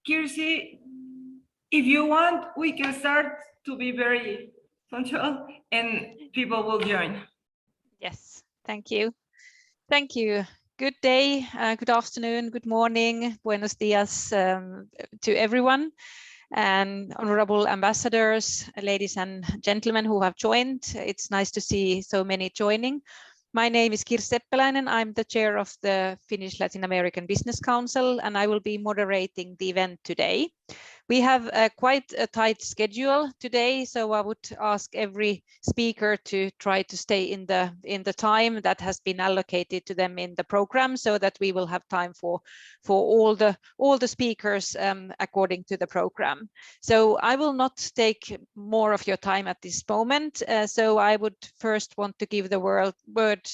Kirsi, if you want, we can start to be very punctual and people will join. Yes, thank you. Thank you. Good day, good afternoon, good morning, buenos dias to everyone, and honorable ambassadors, ladies and gentlemen who have joined. It's nice to see so many joining. My name is Kirsi Seppäläinen. I'm the chair of the Finnish Latin American Business Council, and I will be moderating the event today. We have quite a tight schedule today, so I would ask every speaker to try to stay in the time that has been allocated to them in the program, so that we will have time for all the speakers according to the program. So I will not take more of your time at this moment. So I would first want to give the word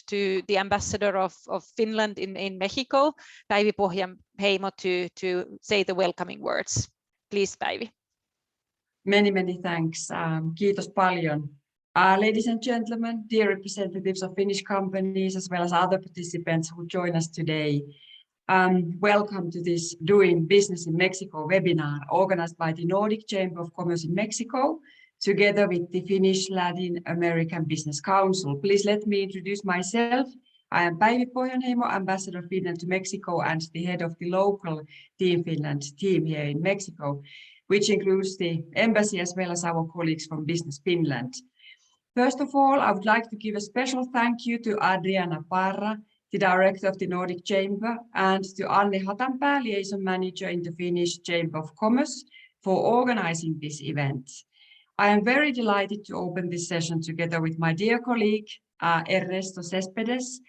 to the ambassador of Finland in Mexico, Päivi Pohjanheimo, to say the welcoming words. Please, Päivi. Many thanks. Kiitos paljon. Ladies and gentlemen, dear representatives of Finnish companies, as well as other participants who join us today, welcome to this Doing Business in Mexico webinar organized by the Nordic Chamber of Commerce in Mexico, together with the Finnish Latin American Business Council. Please let me introduce myself. I am Päivi Pohjanheimo, Ambassador of Finland to Mexico and the head of the local Team Finland team here in Mexico, which includes the embassy as well as our colleagues from Business Finland. First of all, I would like to give a special thank you to Adriana Parra, the director of the Nordic Chamber, and to Anne Hatanpää, liaison manager in the Finnish Chamber of Commerce, for organizing this event. I am very delighted to open this session together with my dear colleague, Ernesto Céspedes,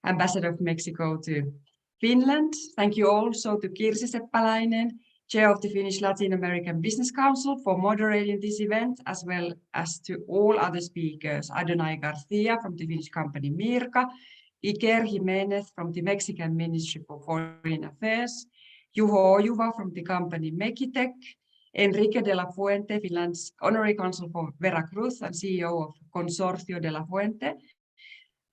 Ambassador of Mexico to Finland. Thank you also to Kirsi Seppäläinen, Chair of the Finnish Latin American Business Council, for moderating this event, as well as to all other speakers, Adonai Garcia from the Finnish company Mirka, Iker Jimenez from the Mexican Ministry for Foreign Affairs, Juho Ojuva from the company Mekitech, Enrique de la Fuente, Finland's Honorary Consul for Veracruz and CEO of Consorcio de la Fuente,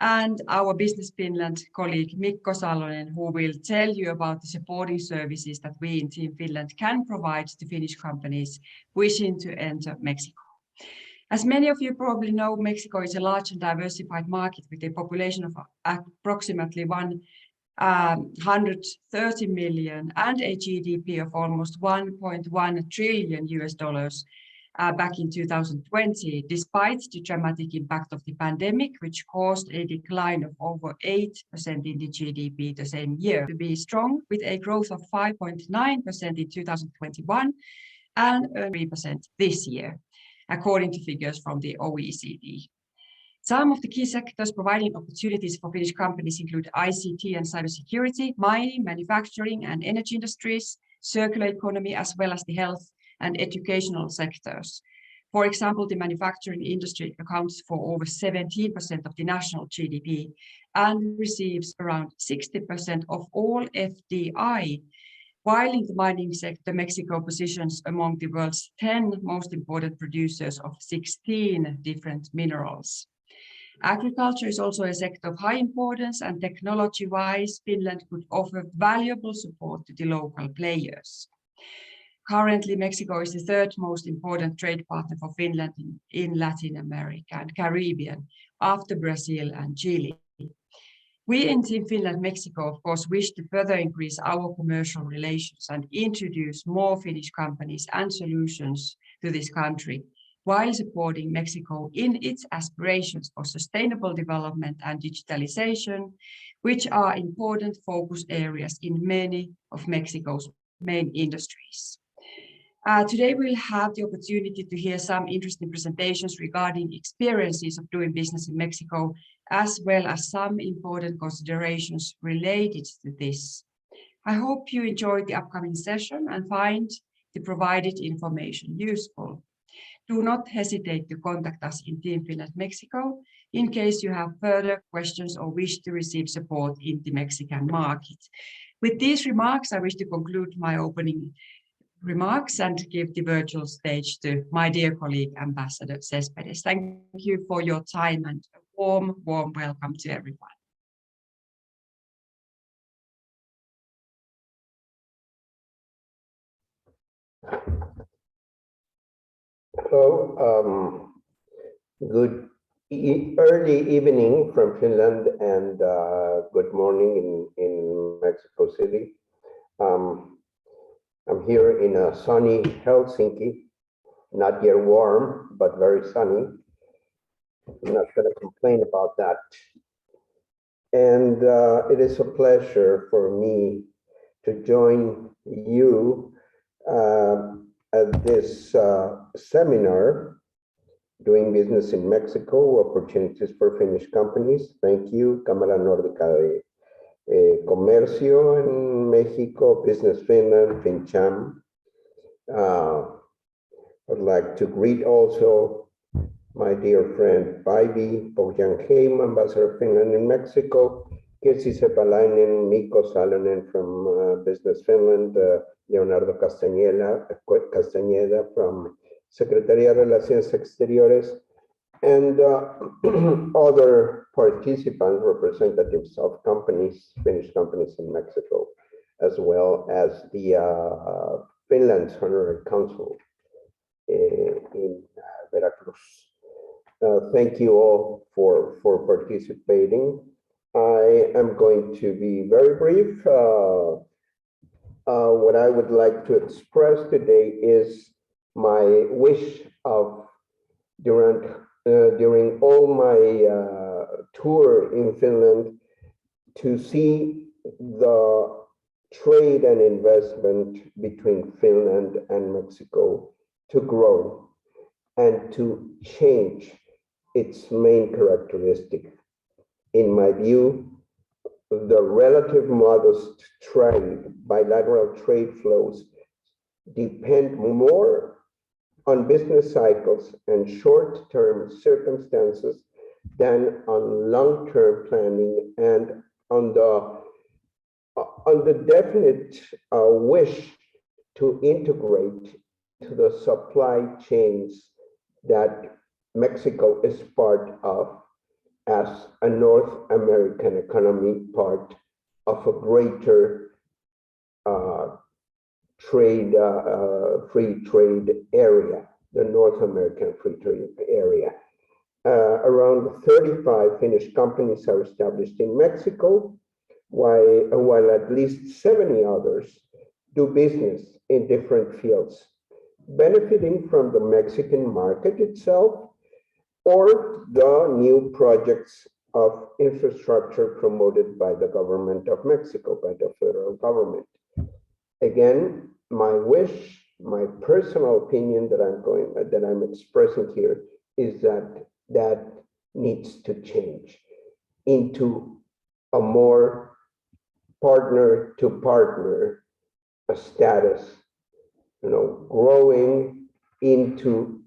and our Business Finland colleague Mikko Salonen, who will tell you about the supporting services that we in Team Finland can provide to Finnish companies wishing to enter Mexico. As many of you probably know, Mexico is a large and diversified market with a population of approximately 130 million and a GDP of almost $1.1 trillion back in 2020, despite the dramatic impact of the pandemic, which caused a decline of over 8% in the GDP the same year. To be strong with a growth of 5.9% in 2021 and 3% this year, according to figures from the OECD. Some of the key sectors providing opportunities for Finnish companies include ICT and cybersecurity, mining, manufacturing and energy industries, circular economy, as well as the health and educational sectors. For example, the manufacturing industry accounts for over 17% of the national GDP and receives around 60% of all FDI, while in the mining sector, Mexico positions among the world's 10 most important producers of 16 different minerals. Agriculture is also a sector of high importance, and technology-wise, Finland could offer valuable support to the local players. Currently, Mexico is the third most important trade partner for Finland in Latin America and Caribbean, after Brazil and Chile. We in Team Finland Mexico, of course, wish to further increase our commercial relations and introduce more Finnish companies and solutions to this country, while supporting Mexico in its aspirations for sustainable development and digitalization, which are important focus areas in many of Mexico's main industries. Today we'll have the opportunity to hear some interesting presentations regarding experiences of doing business in Mexico, as well as some important considerations related to this. I hope you enjoyed the upcoming session and find the provided information useful. Do not hesitate to contact us in Team Finland Mexico in case you have further questions or wish to receive support in the Mexican market. With these remarks, I wish to conclude my opening remarks and give the virtual stage to my dear colleague, Ambassador Céspedes. Thank you for your time and a warm welcome to everyone. So, good early evening from Finland and good morning in Mexico City. I'm here in a sunny Helsinki, not yet warm, but very sunny. I'm not going to complain about that. And it is a pleasure for me to join you at this seminar, Doing Business in Mexico, Opportunities for Finnish Companies. Thank you, Cámara Nórdica de Comercio en México, Business Finland, FinCham. I'd like to greet also my dear friend Päivi Pohjanheimo, Ambassador of Finland in Mexico, Kirsi Sepalainen, Mikko Salonen from Business Finland, Leonardo Castañeda from Secretaría de Relaciones Exteriores, and other participants, representatives of companies, Finnish companies in Mexico, as well as the Finland's Honorary Consul in Veracruz. Thank you all for participating. I am going to be very brief. What I would like to express today is my wish of during all my tour in Finland to see the trade and investment between Finland and Mexico to grow and to change its main characteristic. In my view, the relative modest trade, bilateral trade flows depend more on business cycles and short-term circumstances than on long-term planning and on the definite wish to integrate to the supply chains that Mexico is part of as a North American economy, part of a greater free trade area, the North American free trade area. Around 35 Finnish companies are established in Mexico, while at least 70 others do business in different fields, benefiting from the Mexican market itself or the new projects of infrastructure promoted by the government of Mexico, by the federal government. Again, my wish, my personal opinion that I'm expressing here is that needs to change into a more partner to partner status, growing into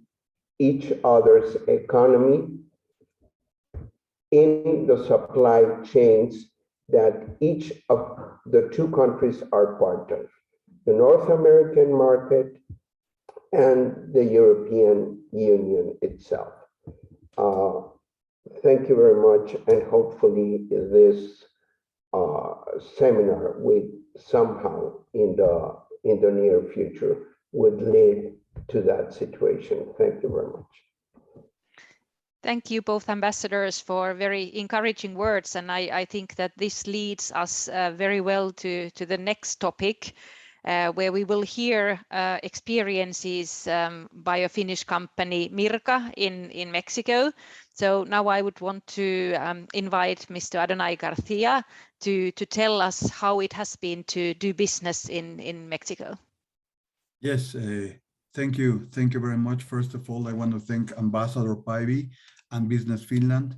each other's economy in the supply chains that each of the two countries are part of, the North American market and the European Union itself. Thank you very much, and hopefully this seminar would somehow in the near future would lead to that situation. Thank you very much. Thank you, both ambassadors, for very encouraging words. And I think that this leads us very well to the next topic, where we will hear experiences by a Finnish company, Mirka, in Mexico. So now I would want to invite Mr. Adonai Garcia to tell us how it has been to do business in Mexico. Yes, thank you. Thank you very much. First of all, I want to thank Ambassador Päivi and Business Finland,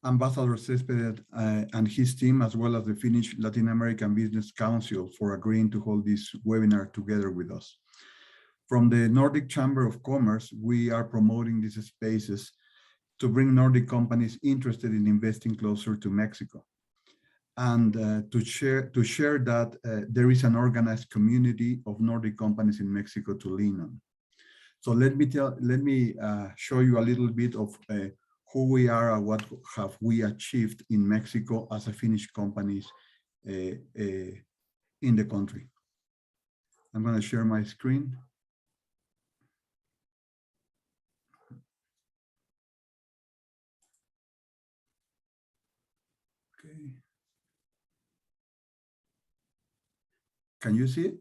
Ambassador Cespedes and his team, as well as the Finnish Latin American Business Council for agreeing to hold this webinar together with us. From the Nordic Chamber of Commerce, we are promoting these spaces to bring Nordic companies interested in investing closer to Mexico, and to share that there is an organized community of Nordic companies in Mexico to lean on. So let me show you a little bit of who we are and what have we achieved in Mexico as a Finnish companies in the country. I'm going to share my screen. Okay. Can you see it?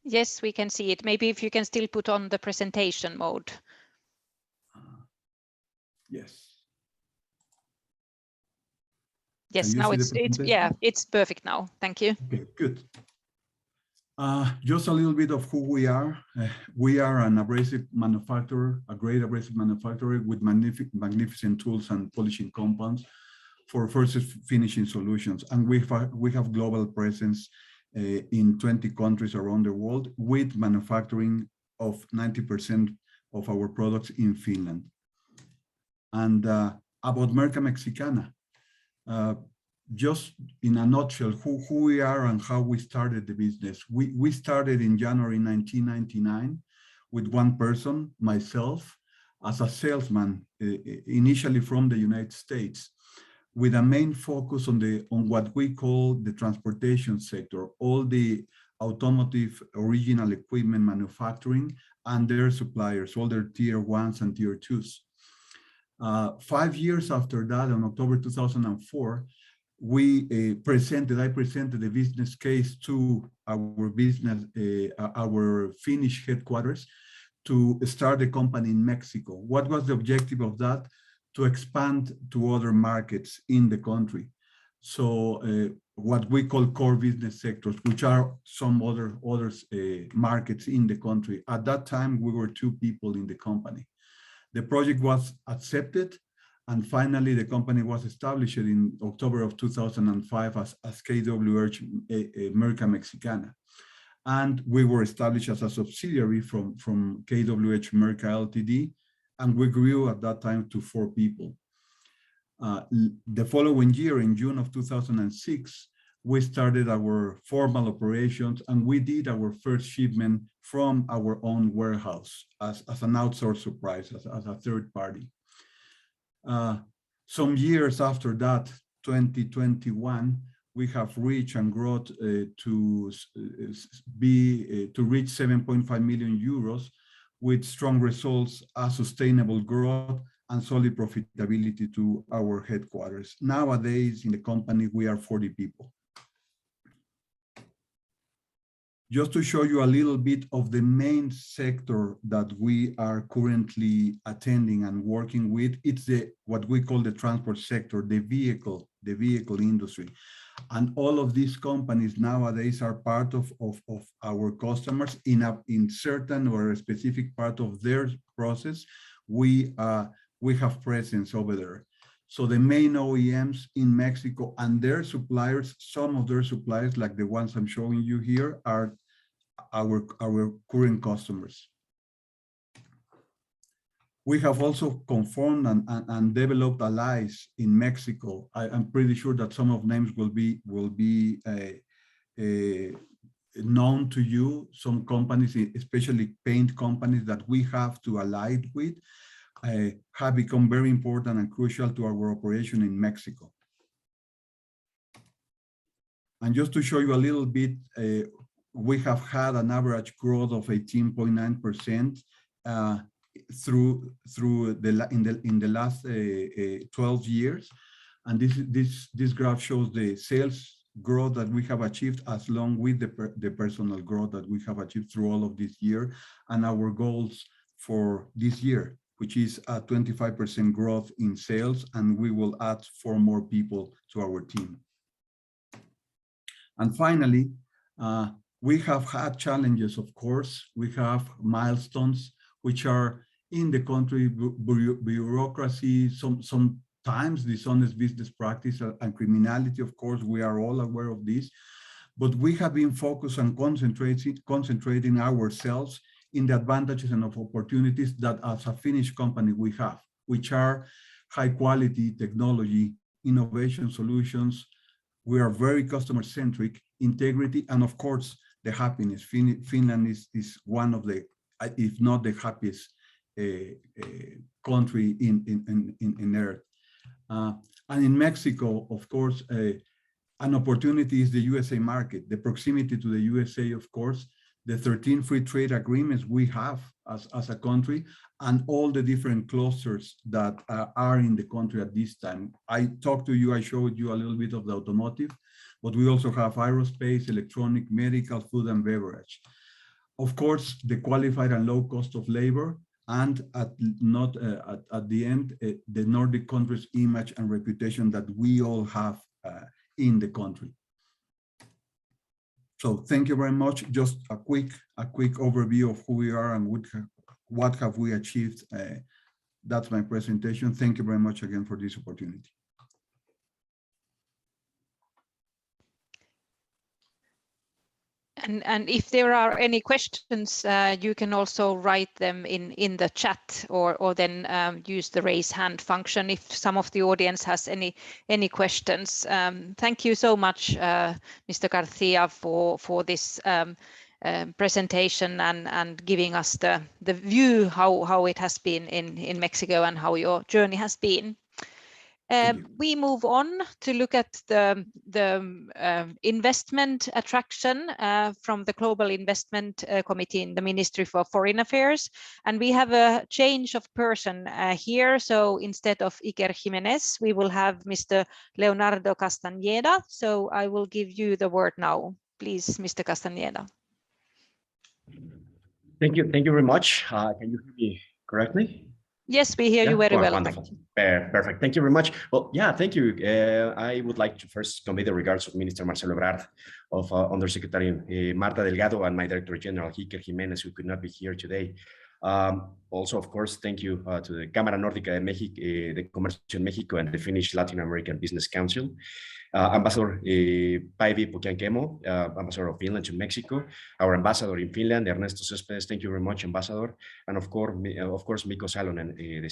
Yes, we can see it. Maybe if you can still put on the presentation mode. Yes. Yes, Can you now see the it's presentation? yeah, it's perfect now. Thank you. Okay, good. Just a little bit of who we are. We are an abrasive manufacturer, a great abrasive manufacturer with magnificent tools and polishing compounds for first finishing solutions. And we have global presence in 20 countries around the world with manufacturing of 90% of our products in Finland. And about Merca Mexicana, just in a nutshell, who we are and how we started the business. We started in January 1999 with one person, myself, as a salesman, initially from the United States, with a main focus on what we call the transportation sector, all the automotive original equipment manufacturing and their suppliers, all their tier 1s and tier 2s. 5 years after that, in October 2004, I presented the business case to our Finnish headquarters to start the company in Mexico. What was the objective of that? To expand to other markets in the country. So what we call core business sectors, which are some other markets in the country. At that time, we were 2 people in the company. The project was accepted, and finally the company was established in October of 2005 as KWH Merca Mexicana. And we were established as a subsidiary from KWH Merca Ltd, and we grew at that time to 4 people. The following year, in June of 2006, we started our formal operations, and we did our first shipment from our own warehouse as an outsourced surprise, as a third party. Some years after that, 2021, we have reached and grown to reach 7.5 million euros with strong results, a sustainable growth, and solid profitability to our headquarters. Nowadays, in the company, we are 40 people. Just to show you a little bit of the main sector that we are currently attending and working with, it's what we call the transport sector, the vehicle industry. And all of these companies nowadays are part of our customers in certain or a specific part of their process. We have presence over there. So the main OEMs in Mexico and their suppliers, some of their suppliers, like the ones I'm showing you here, are our current customers. We have also conformed and developed allies in Mexico. I'm pretty sure that some of names will be known to you. Some companies, especially paint companies that we have to ally with, have become very important and crucial to our operation in Mexico. And just to show you a little bit, we have had an average growth of 18.9% in the last 12 years. And this graph shows the sales growth that we have achieved, as long with the personal growth that we have achieved through all of this year, and our goals for this year, which is a 25% growth in sales, and we will add 4 more people to our team. And finally, we have had challenges, of course. We have milestones, which are in the country, bureaucracy, sometimes dishonest business practice and criminality. Of course, we are all aware of this, but we have been focused on concentrating ourselves in the advantages and of opportunities that as a Finnish company we have, which are high quality technology, innovation solutions. We are very customer centric, integrity, and of course, the happiness. Finland is one of the, if not the happiest country in Earth. And in Mexico, of course, an opportunity is the USA market, the proximity to the USA, of course, the 13 free trade agreements we have as a country, and all the different clusters that are in the country at this time. I talked to you, I showed you a little bit of the automotive, but we also have aerospace, electronic, medical, food and beverage. Of course, the qualified and low cost of labor, and at the end, the Nordic countries' image and reputation that we all have in the country. So thank you very much. Just a quick overview of who we are and what have we achieved. That's my presentation. Thank you very much again for this opportunity. And if there are any questions, you can also write them in the chat, or then use the raise hand function if some of the audience has any questions. Thank you so much, Mr. Garcia, for this presentation and giving us the view how it has been in Mexico and how your journey has been. We move on to look at the investment attraction from the Global Investment Committee in the Ministry for Foreign Affairs. And we have a change of person here. So instead of Iker Jimenez, we will have Mr. Leonardo Castañeda. So I will give you the word now. Please, Mr. Castañeda. Thank you very much. Can you hear me correctly? Yes, we hear you very well. Wonderful. Perfect. Thank you very much. Well, yeah, thank you. I would like to first convey the regards of Minister Marcelo Ebrard, of Undersecretary Marta Delgado, and my Director General Iker Jimenez, who could not be here today. Also, of course, thank you to the Cámara Nórdica de México, the Comercio en México, and the Finnish Latin American Business Council. Ambassador Päivi Pukiankemo, Ambassador of Finland to Mexico, our Ambassador in Finland, Ernesto Céspedes, thank you very much, Ambassador, and of course, Mikko Salonen, the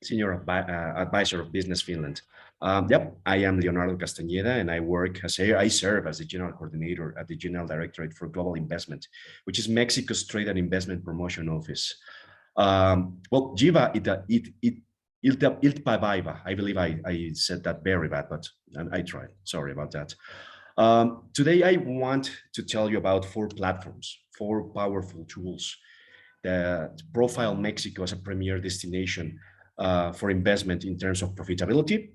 Senior Advisor of Business Finland. Yep, I am Leonardo Castañeda, and I serve as the General Coordinator at the General Directorate for Global Investment, which is Mexico's Trade and Investment Promotion Office. Well, Jiva, I believe I said that very bad, but I tried. Sorry about that. Today, I want to tell you about 4 platforms, 4 powerful tools that profile Mexico as a premier destination for investment in terms of profitability,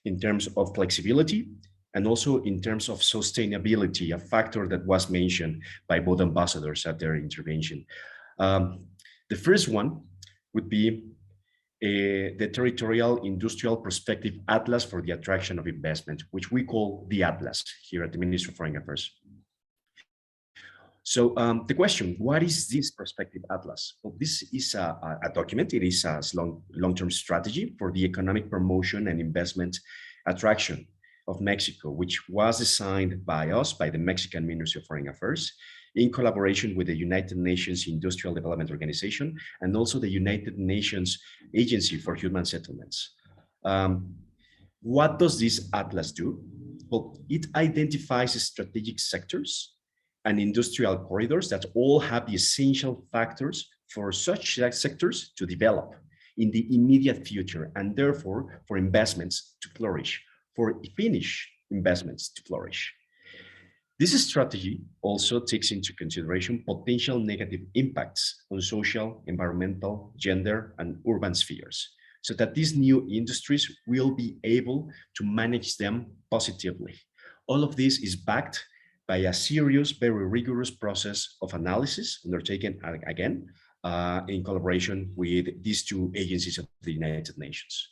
in terms of flexibility, and also in terms of sustainability, a factor that was mentioned by both ambassadors at their intervention. The first one would be the Territorial Industrial Perspective Atlas for the Attraction of Investment, which we call the Atlas here at the Ministry of Foreign Affairs. So the question, what is this Perspective Atlas? Well, this is a document. It is a long-term strategy for the economic promotion and investment attraction of Mexico, which was designed by us, by the Mexican Ministry of Foreign Affairs, in collaboration with the United Nations Industrial Development Organization and also the United Nations Agency for Human Settlements. What does this atlas do? Well, it identifies strategic sectors and industrial corridors that all have the essential factors for such sectors to develop in the immediate future, and therefore for investments to flourish, for Finnish investments to flourish. This strategy also takes into consideration potential negative impacts on social, environmental, gender, and urban spheres, so that these new industries will be able to manage them positively. All of this is backed by a serious, very rigorous process of analysis undertaken again in collaboration with these 2 agencies of the United Nations.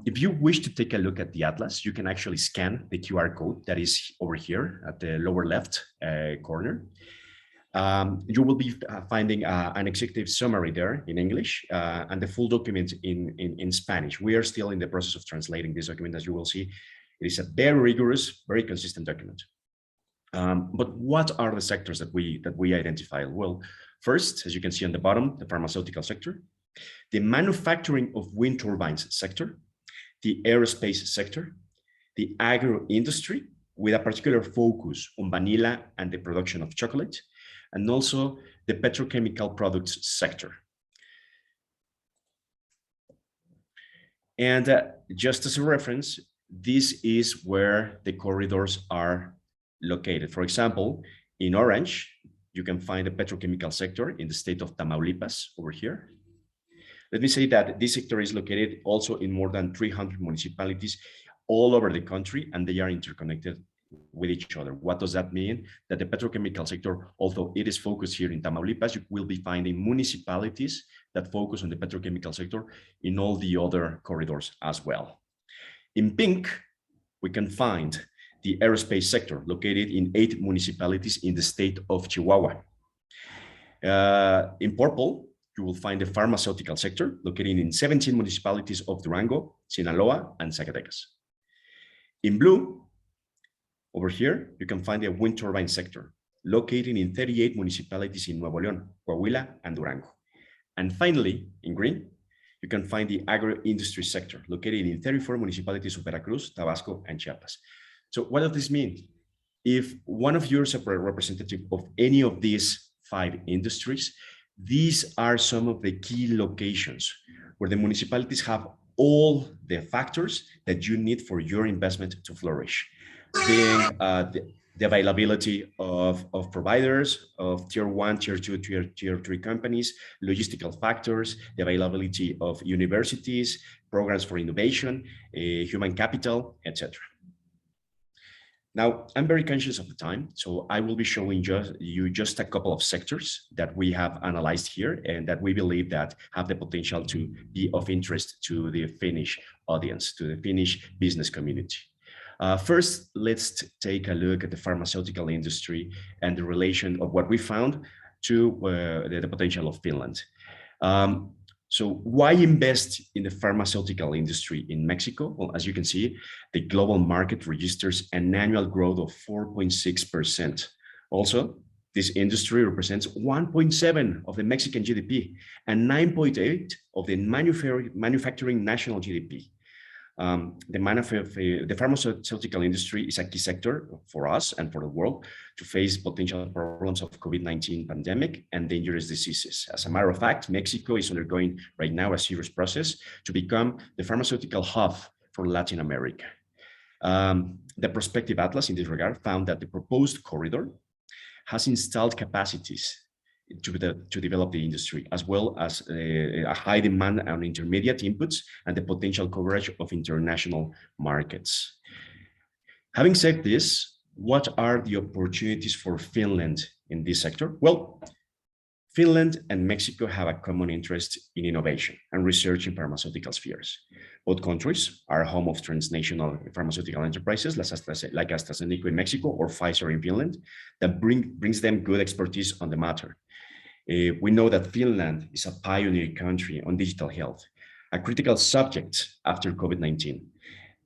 If you wish to take a look at the atlas, you can actually scan the QR code that is over here at the lower left corner. You will be finding an executive summary there in English and the full document in Spanish. We are still in the process of translating this document. As you will see, it is a very rigorous, very consistent document. But what are the sectors that we identify? Well, first, as you can see on the bottom, the pharmaceutical sector, the manufacturing of wind turbines sector, the aerospace sector, the agro industry, with a particular focus on vanilla and the production of chocolate, and also the petrochemical products sector. And just as a reference, this is where the corridors are located. For example, in orange, you can find the petrochemical sector in the state of Tamaulipas over here. Let me say that this sector is located also in more than 300 municipalities all over the country, and they are interconnected with each other. What does that mean? That the petrochemical sector, although it is focused here in Tamaulipas, you will be finding municipalities that focus on the petrochemical sector in all the other corridors as well. In pink, we can find the aerospace sector located in 8 municipalities in the state of Chihuahua. In purple, you will find the pharmaceutical sector located in 17 municipalities of Durango, Sinaloa, and Zacatecas. In blue, over here, you can find the wind turbine sector located in 38 municipalities in Nuevo León, Coahuila, and Durango. And finally, in green, you can find the agro-industry sector located in 34 municipalities of Veracruz, Tabasco, and Chiapas. So what does this mean? If one of you is a representative of any of these 5 industries, these are some of the key locations where the municipalities have all the factors that you need for your investment to flourish, being the availability of providers, of tier 1, tier 2, tier 3 companies, logistical factors, the availability of universities, programs for innovation, human capital, etc. Now, I'm very conscious of the time, so I will be showing you just a couple of sectors that we have analyzed here and that we believe that have the potential to be of interest to the Finnish audience, to the Finnish business community. First, let's take a look at the pharmaceutical industry and the relation of what we found to the potential of Finland. So why invest in the pharmaceutical industry in Mexico? Well, as you can see, the global market registers an annual growth of 4.6%. Also, this industry represents 1.7 of the Mexican GDP and 9.8 of the manufacturing national GDP. The pharmaceutical industry is a key sector for us and for the world to face potential problems of COVID-19 pandemic and dangerous diseases. As a matter of fact, Mexico is undergoing right now a serious process to become the pharmaceutical hub for Latin America. The prospective atlas in this regard found that the proposed corridor has installed capacities to develop the industry, as well as a high demand on intermediate inputs and the potential coverage of international markets. Having said this, what are the opportunities for Finland in this sector? Well, Finland and Mexico have a common interest in innovation and research in pharmaceutical spheres. Both countries are home of transnational pharmaceutical enterprises like AstraZeneca in Mexico or Pfizer in Finland that brings them good expertise on the matter. We know that Finland is a pioneer country on digital health, a critical subject after COVID-19.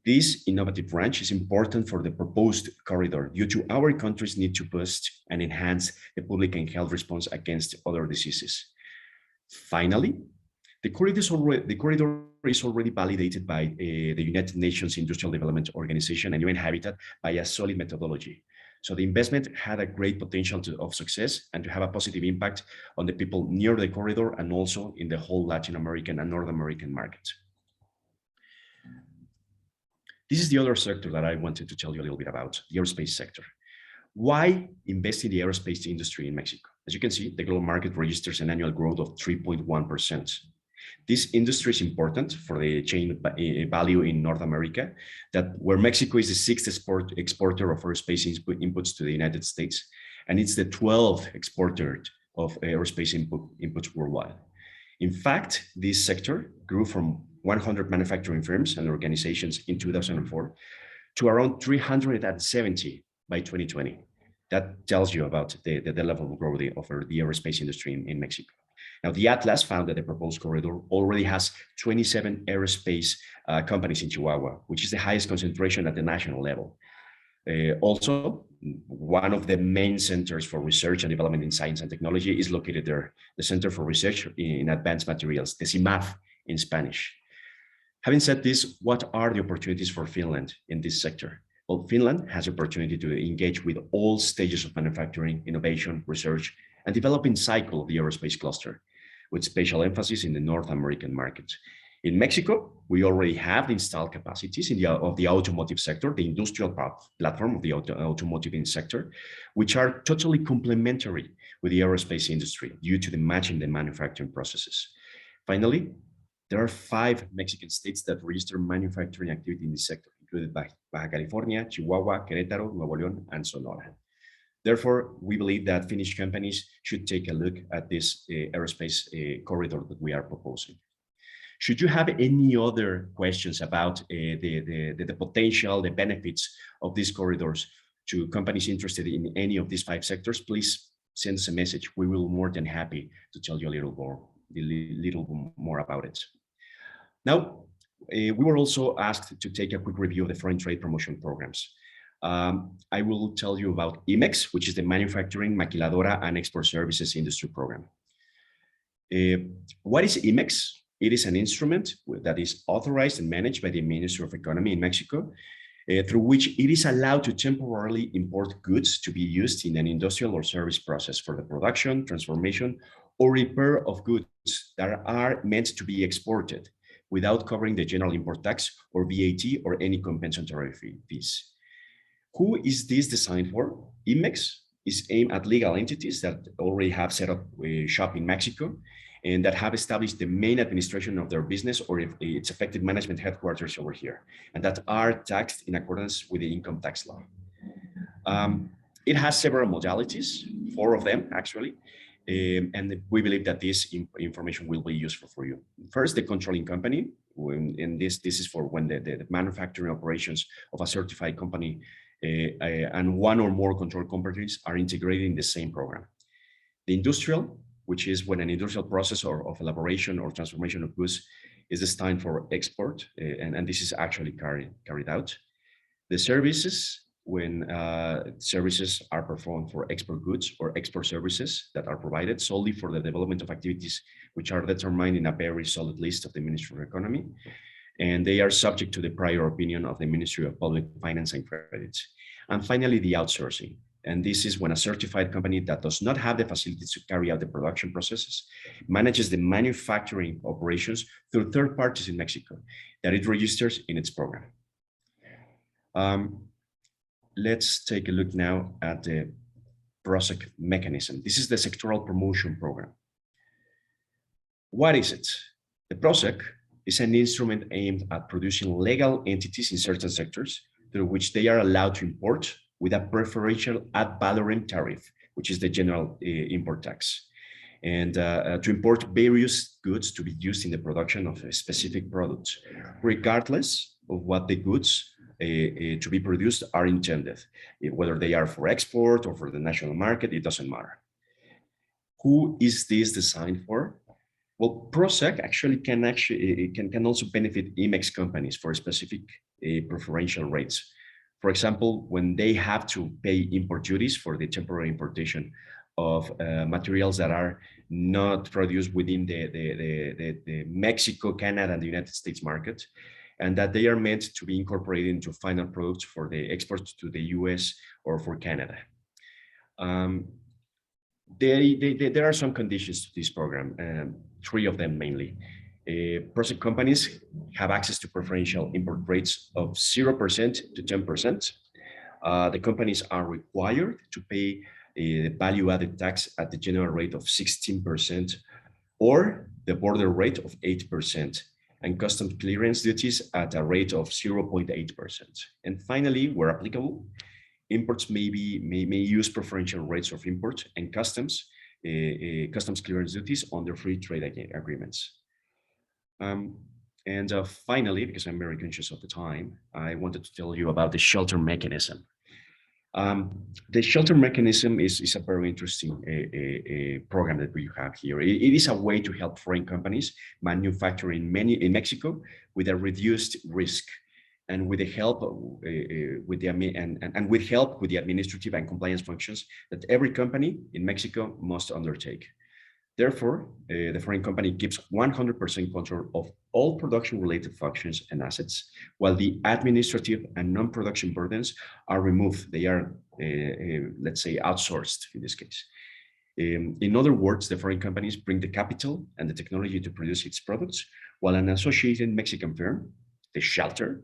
This innovative branch is important for the proposed corridor due to our country's need to boost and enhance the public and health response against other diseases. Finally, the corridor is already validated by the United Nations Industrial Development Organization and UN Habitat by a solid methodology. So the investment had a great potential of success and to have a positive impact on the people near the corridor and also in the whole Latin American and North American market. This is the other sector that I wanted to tell you a little bit about, the aerospace sector. Why invest in the aerospace industry in Mexico? As you can see, the global market registers an annual growth of 3.1%. This industry is important for the chain value in North America, where Mexico is the 6th exporter of aerospace inputs to the United States, and it's the 12th exporter of aerospace inputs worldwide. In fact, this sector grew from 100 manufacturing firms and organizations in 2004 to around 370 by 2020. That tells you about the level of growth of the aerospace industry in Mexico. Now, the Atlas found that the proposed corridor already has 27 aerospace companies in Chihuahua, which is the highest concentration at the national level. Also, one of the main centers for research and development in science and technology is located there, the Center for Research in Advanced Materials, the CIMAD in Spanish. Having said this, what are the opportunities for Finland in this sector? Well, Finland has the opportunity to engage with all stages of manufacturing, innovation, research, and developing cycle of the aerospace cluster, with special emphasis in the North American market. In Mexico, we already have the installed capacities of the automotive sector, the industrial platform of the automotive sector, which are totally complementary with the aerospace industry due to the matching the manufacturing processes. Finally, there are 5 Mexican states that register manufacturing activity in this sector, included Baja California, Chihuahua, Querétaro, Nuevo León, and Sonora. Therefore, we believe that Finnish companies should take a look at this aerospace corridor that we are proposing. Should you have any other questions about the potential, the benefits of these corridors to companies interested in any of these 5 sectors, please send us a message. We will be more than happy to tell you a little more about it. Now, we were also asked to take a quick review of the foreign trade promotion programs. I will tell you about IMEX, which is the Manufacturing, Maquiladora, and Export Services Industry Program. What is IMEX? It is an instrument that is authorized and managed by the Ministry of Economy in Mexico, through which it is allowed to temporarily import goods to be used in an industrial or service process for the production, transformation, or repair of goods that are meant to be exported without covering the general import tax or VAT or any compensatory fees. Who is this designed for? IMEX is aimed at legal entities that already have set up a shop in Mexico and that have established the main administration of their business or if its effective management headquarters over here, and that are taxed in accordance with the income tax law. It has several modalities, 4 of them actually, and we believe that this information will be useful for you. First, the controlling company, and this is for when the manufacturing operations of a certified company and 1 or more control companies are integrated in the same program. The industrial, which is when an industrial process of elaboration or transformation of goods is destined for export, and this is actually carried out. The services, when services are performed for export goods or export services that are provided solely for the development of activities which are determined in a very solid list of the Ministry of Economy, and they are subject to the prior opinion of the Ministry of Public Finance and Credit. And finally, the outsourcing. And this is when a certified company that does not have the facilities to carry out the production processes manages the manufacturing operations through third parties in Mexico that it registers in its program. Let's take a look now at the PROSEC mechanism. This is the sectoral promotion program. What is it? The PROSEC is an instrument aimed at producing legal entities in certain sectors through which they are allowed to import with a preferential ad valorem tariff, which is the general import tax, and to import various goods to be used in the production of a specific product, regardless of what the goods to be produced are intended, whether they are for export or for the national market, it doesn't matter. Who is this designed for? Well, PROSEC actually can also benefit IMEX companies for specific preferential rates. For example, when they have to pay import duties for the temporary importation of materials that are not produced within the Mexico, Canada, and the United States market, and that they are meant to be incorporated into final products for the export to the US or for Canada. There are some conditions to this program, 3 of them mainly. PROSEC companies have access to preferential import rates of 0% to 10%. The companies are required to pay the value-added tax at the general rate of 16% or the border rate of 8%, and customs clearance duties at a rate of 0.8%. And finally, where applicable, imports may use preferential rates of import and customs clearance duties under free trade agreements. Finally, because I'm very conscious of the time, I wanted to tell you about the shelter mechanism. The shelter mechanism is a very interesting program that we have here. It is a way to help foreign companies manufacture in Mexico with a reduced risk, and with the help with the administrative and compliance functions that every company in Mexico must undertake. Therefore, the foreign company keeps 100% control of all production-related functions and assets, while the administrative and non-production burdens are removed. They are, let's say, outsourced in this case. In other words, the foreign companies bring the capital and the technology to produce its products, while an associated Mexican firm, the shelter,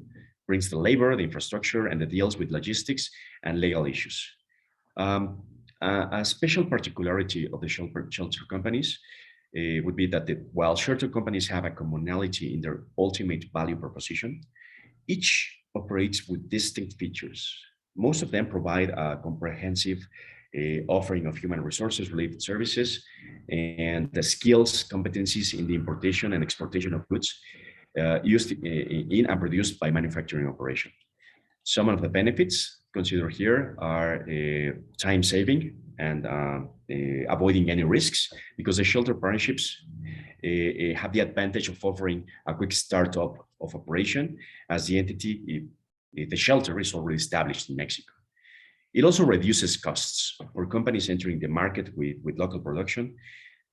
brings the labor, the infrastructure, and the deals with logistics and legal issues. A special particularity of the shelter companies would be that while shelter companies have a commonality in their ultimate value proposition, each operates with distinct features. Most of them provide a comprehensive offering of human resources related services and the skills, competencies in the importation and exportation of goods used in and produced by manufacturing operation. Some of the benefits considered here are time saving and avoiding any risks, because the shelter partnerships have the advantage of offering a quick startup of operation, as the entity, the shelter, is already established in Mexico. It also reduces costs for companies entering the market with local production.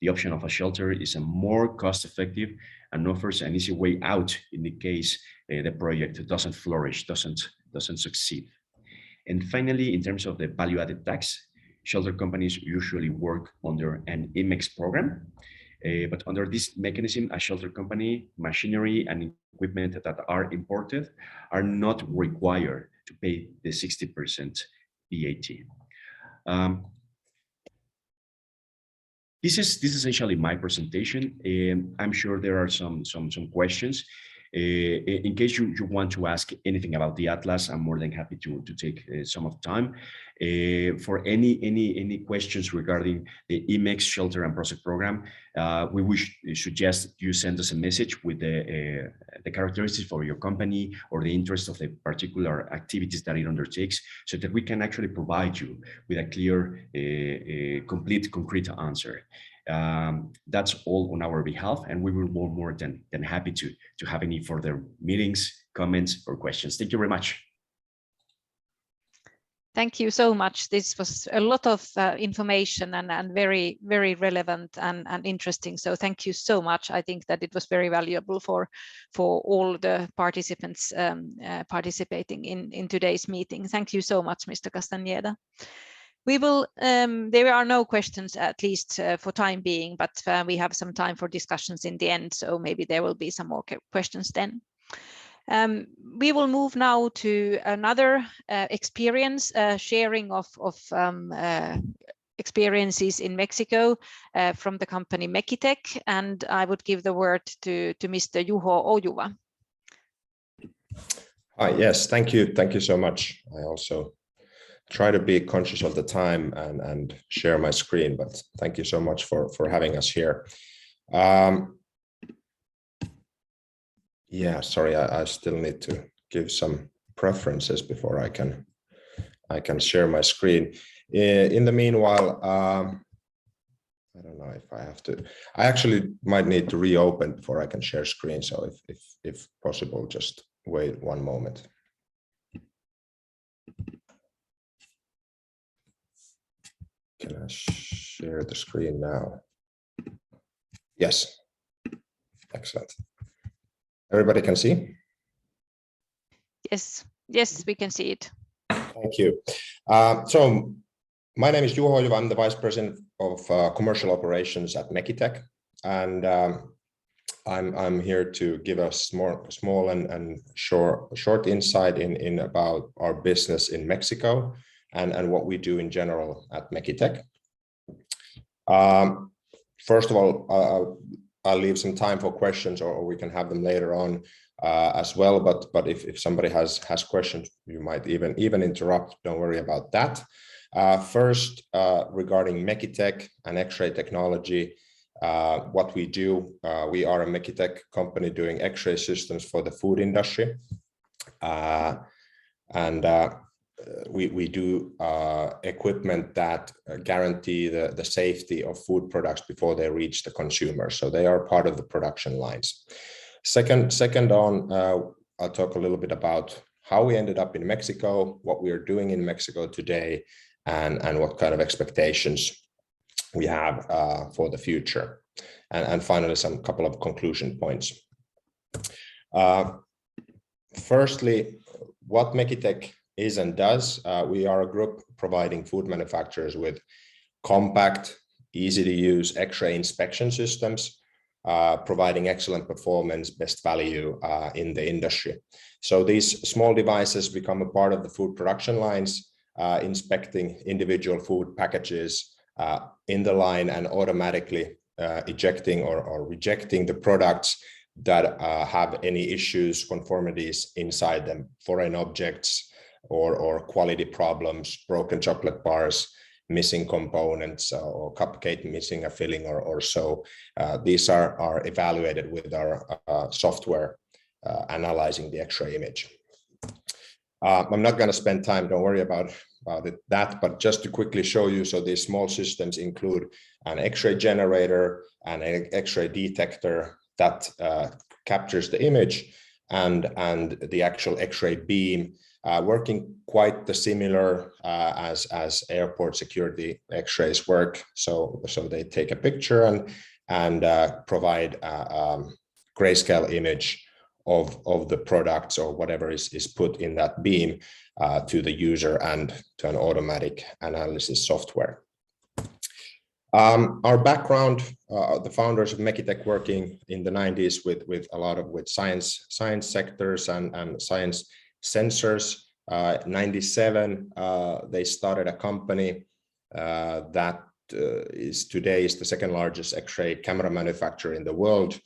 The option of a shelter is a more cost-effective and offers an easy way out in the case the project doesn't flourish, doesn't succeed. And finally, in terms of the value-added tax, shelter companies usually work under an IMEX program. But under this mechanism, a shelter company, machinery and equipment that are imported are not required to pay the 60% VAT. This is essentially my presentation. I'm sure there are some questions. In case you want to ask anything about the Atlas, I'm more than happy to take some of time. For any questions regarding the IMEX Shelter and Process Program, we suggest you send us a message with the characteristics for your company or the interest of the particular activities that it undertakes, so that we can actually provide you with a clear, complete, concrete answer. That's all on our behalf, and we will be more than happy to have any further meetings, comments, or questions. Thank you very much. Thank you so much. This was a lot of information and very, very relevant and interesting. So thank you so much. I think that it was very valuable for all the participants participating in today's meeting. Thank you so much, Mr. Castañeda. We will, there are no questions, at least for time being, but we have some time for discussions in the end. So maybe there will be some more questions then. We will move now to another experience, sharing of experiences in Mexico from the company Mekitech, and I would give the word to Mr. Juho Ojuva. Yes, thank you so much. I also try to be conscious of the time and share my screen, but thank you so much for having us here. Yeah, sorry, I still need to give some preferences before I can share my screen. In the meanwhile, I don't know if I have to. I actually might need to reopen before I can share screen. So if possible, just wait one moment. Can I share the screen now? Yes. Excellent. Everybody can see? Yes, we can see it. Thank you. So my name is Juho Ojuva. I'm the Vice President of Commercial Operations at Mekitech, and I'm here to give a small and short insight in about our business in Mexico and what we do in general at Mekitech. First of all, I'll leave some time for questions, or we can have them later on as well. But if somebody has questions, you might even interrupt. Don't worry about that. First, regarding Mekitech and X-ray technology, what we do, we are a Mekitech company doing X-ray systems for the food industry, and we do equipment that guarantee the safety of food products before they reach the consumer. So they are part of the production lines. Second on, I'll talk a little bit about how we ended up in Mexico, what we are doing in Mexico today, and what kind of expectations we have for the future. And finally, some couple of conclusion points. Firstly, what Mekitech is and does. We are a group providing food manufacturers with compact, easy to use X-ray inspection systems, providing excellent performance, best value in the industry. So these small devices become a part of the food production lines, inspecting individual food packages in the line and automatically ejecting or rejecting the products that have any issues, conformities inside them, foreign objects or quality problems, broken chocolate bars, missing components, or cupcake missing a filling or so. These are evaluated with our software analyzing the X-ray image. I'm not going to spend time, don't worry about that, but just to quickly show you, so these small systems include an X-ray generator and an X-ray detector that captures the image and the actual X-ray beam, working quite the similar as airport security X-rays work. So they take a picture and provide a grayscale image of the products or whatever is put in that beam to the user and to an automatic analysis software. Our background, the founders of Mekitech working in the 90s with a lot of science sectors and science sensors. 97, they started a company that today is the second largest X-ray camera manufacturer in the world.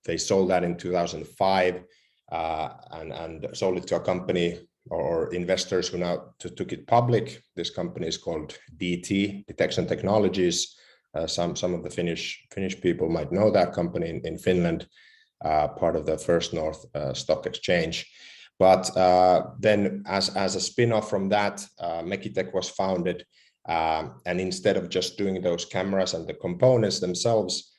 They sold that in 2005 and sold it to a company or investors who now took it public. This company is called DT, Detection Technologies. Some of the Finnish people might know that company in Finland, part of the First North Stock Exchange. But then as a spin-off from that, Mekitech was founded. And instead of just doing those cameras and the components themselves,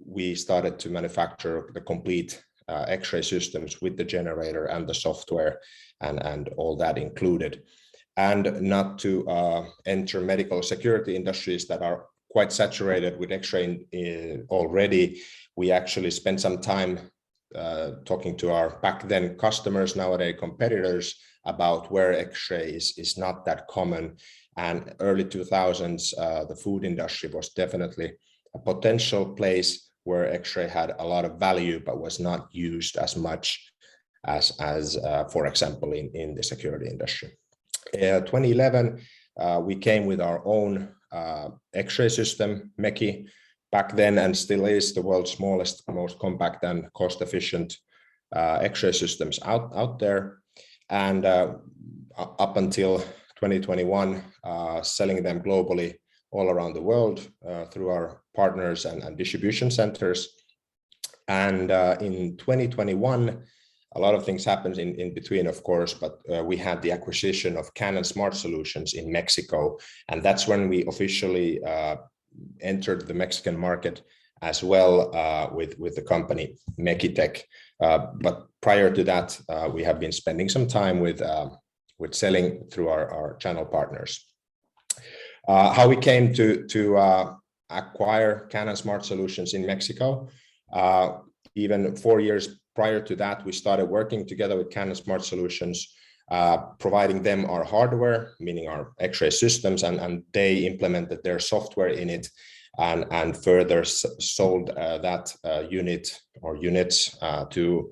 we started to manufacture the complete X-ray systems with the generator and the software and all that included. And not to enter medical security industries that are quite saturated with X-ray already, we actually spent some time talking to our back then customers, nowadays competitors, about where X-ray is not that common. And early 2000s, the food industry was definitely a potential place where X-ray had a lot of value, but was not used as much as for example, in the security industry. 2011, we came with our own X-ray system, Meki, back then, and still is the world's smallest, most compact and cost-efficient X-ray systems out there. And up until 2021, selling them globally all around the world through our partners and distribution centers. And in 2021, a lot of things happened in between, of course, but we had the acquisition of Canon Smart Solutions in Mexico. And that's when we officially entered the Mexican market as well with the company Mekitech. But prior to that, we have been spending some time with selling through our channel partners. How we came to acquire Canon Smart Solutions in Mexico. Even 4 years prior to that, we started working together with Canon Smart Solutions, providing them our hardware, meaning our X-ray systems, and they implemented their software in it and further sold that unit or units to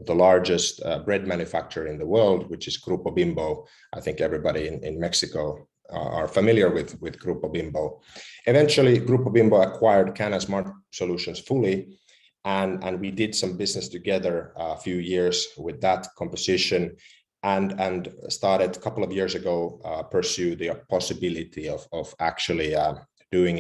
the largest bread manufacturer in the world, which is Grupo Bimbo. I think everybody in Mexico are familiar with Grupo Bimbo. Eventually, Grupo Bimbo acquired Canon Smart Solutions fully, and we did some business together a few years with that composition, and started a couple of years ago pursue the possibility of actually doing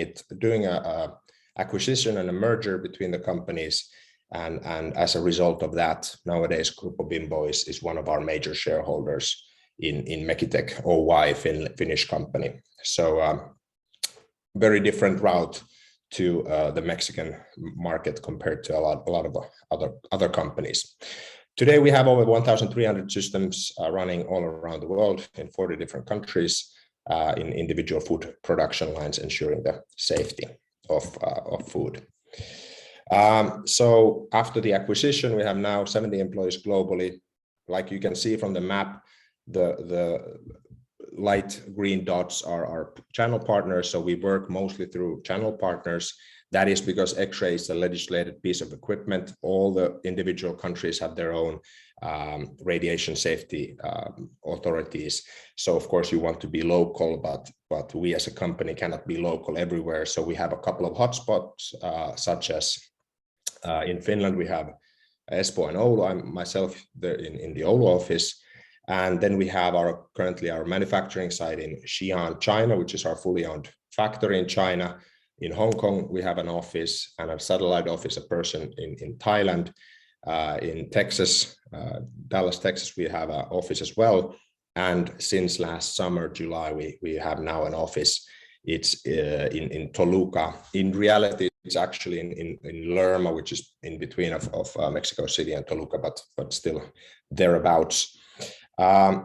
a acquisition and a merger between the companies, and as a result of that, nowadays Grupo Bimbo is one of our major shareholders in Mekitech OY Finnish company. So very different route to the Mexican market compared to a lot of other companies. Today we have over 1,300 systems running all around the world in 40 different countries in individual food production lines, ensuring the safety of food. So after the acquisition, we have now 70 employees globally. Like you can see from the map, the light green dots are our channel partners. So we work mostly through channel partners. That is because X-ray is a legislated piece of equipment. All the individual countries have their own radiation safety authorities. So of course you want to be local, but we as a company cannot be local everywhere. So we have a couple of hotspots, such as in Finland, we have Espoo and Oulu. I'm myself there in the Oulu office. And then we have currently our manufacturing site in Xi'an, China, which is our fully owned factory in China. In Hong Kong, we have an office and a satellite office, a person in Thailand. In Texas, Dallas, Texas, we have an office as well. And since last summer, July, we have now an office. It's in Toluca. In reality, it's actually in Lerma, which is in between of Mexico City and Toluca, but still thereabouts. I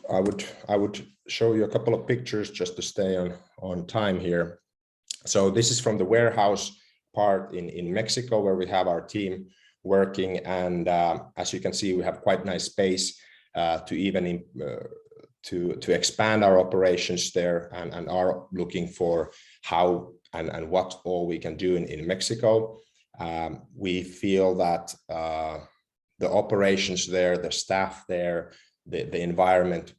would show you a couple of pictures just to stay on time here. So this is from the warehouse part in Mexico, where we have our team working, and as you can see, we have quite nice space to even to expand our operations there, and are looking for how and what all we can do in Mexico. We feel that the operations there, the staff there, the environment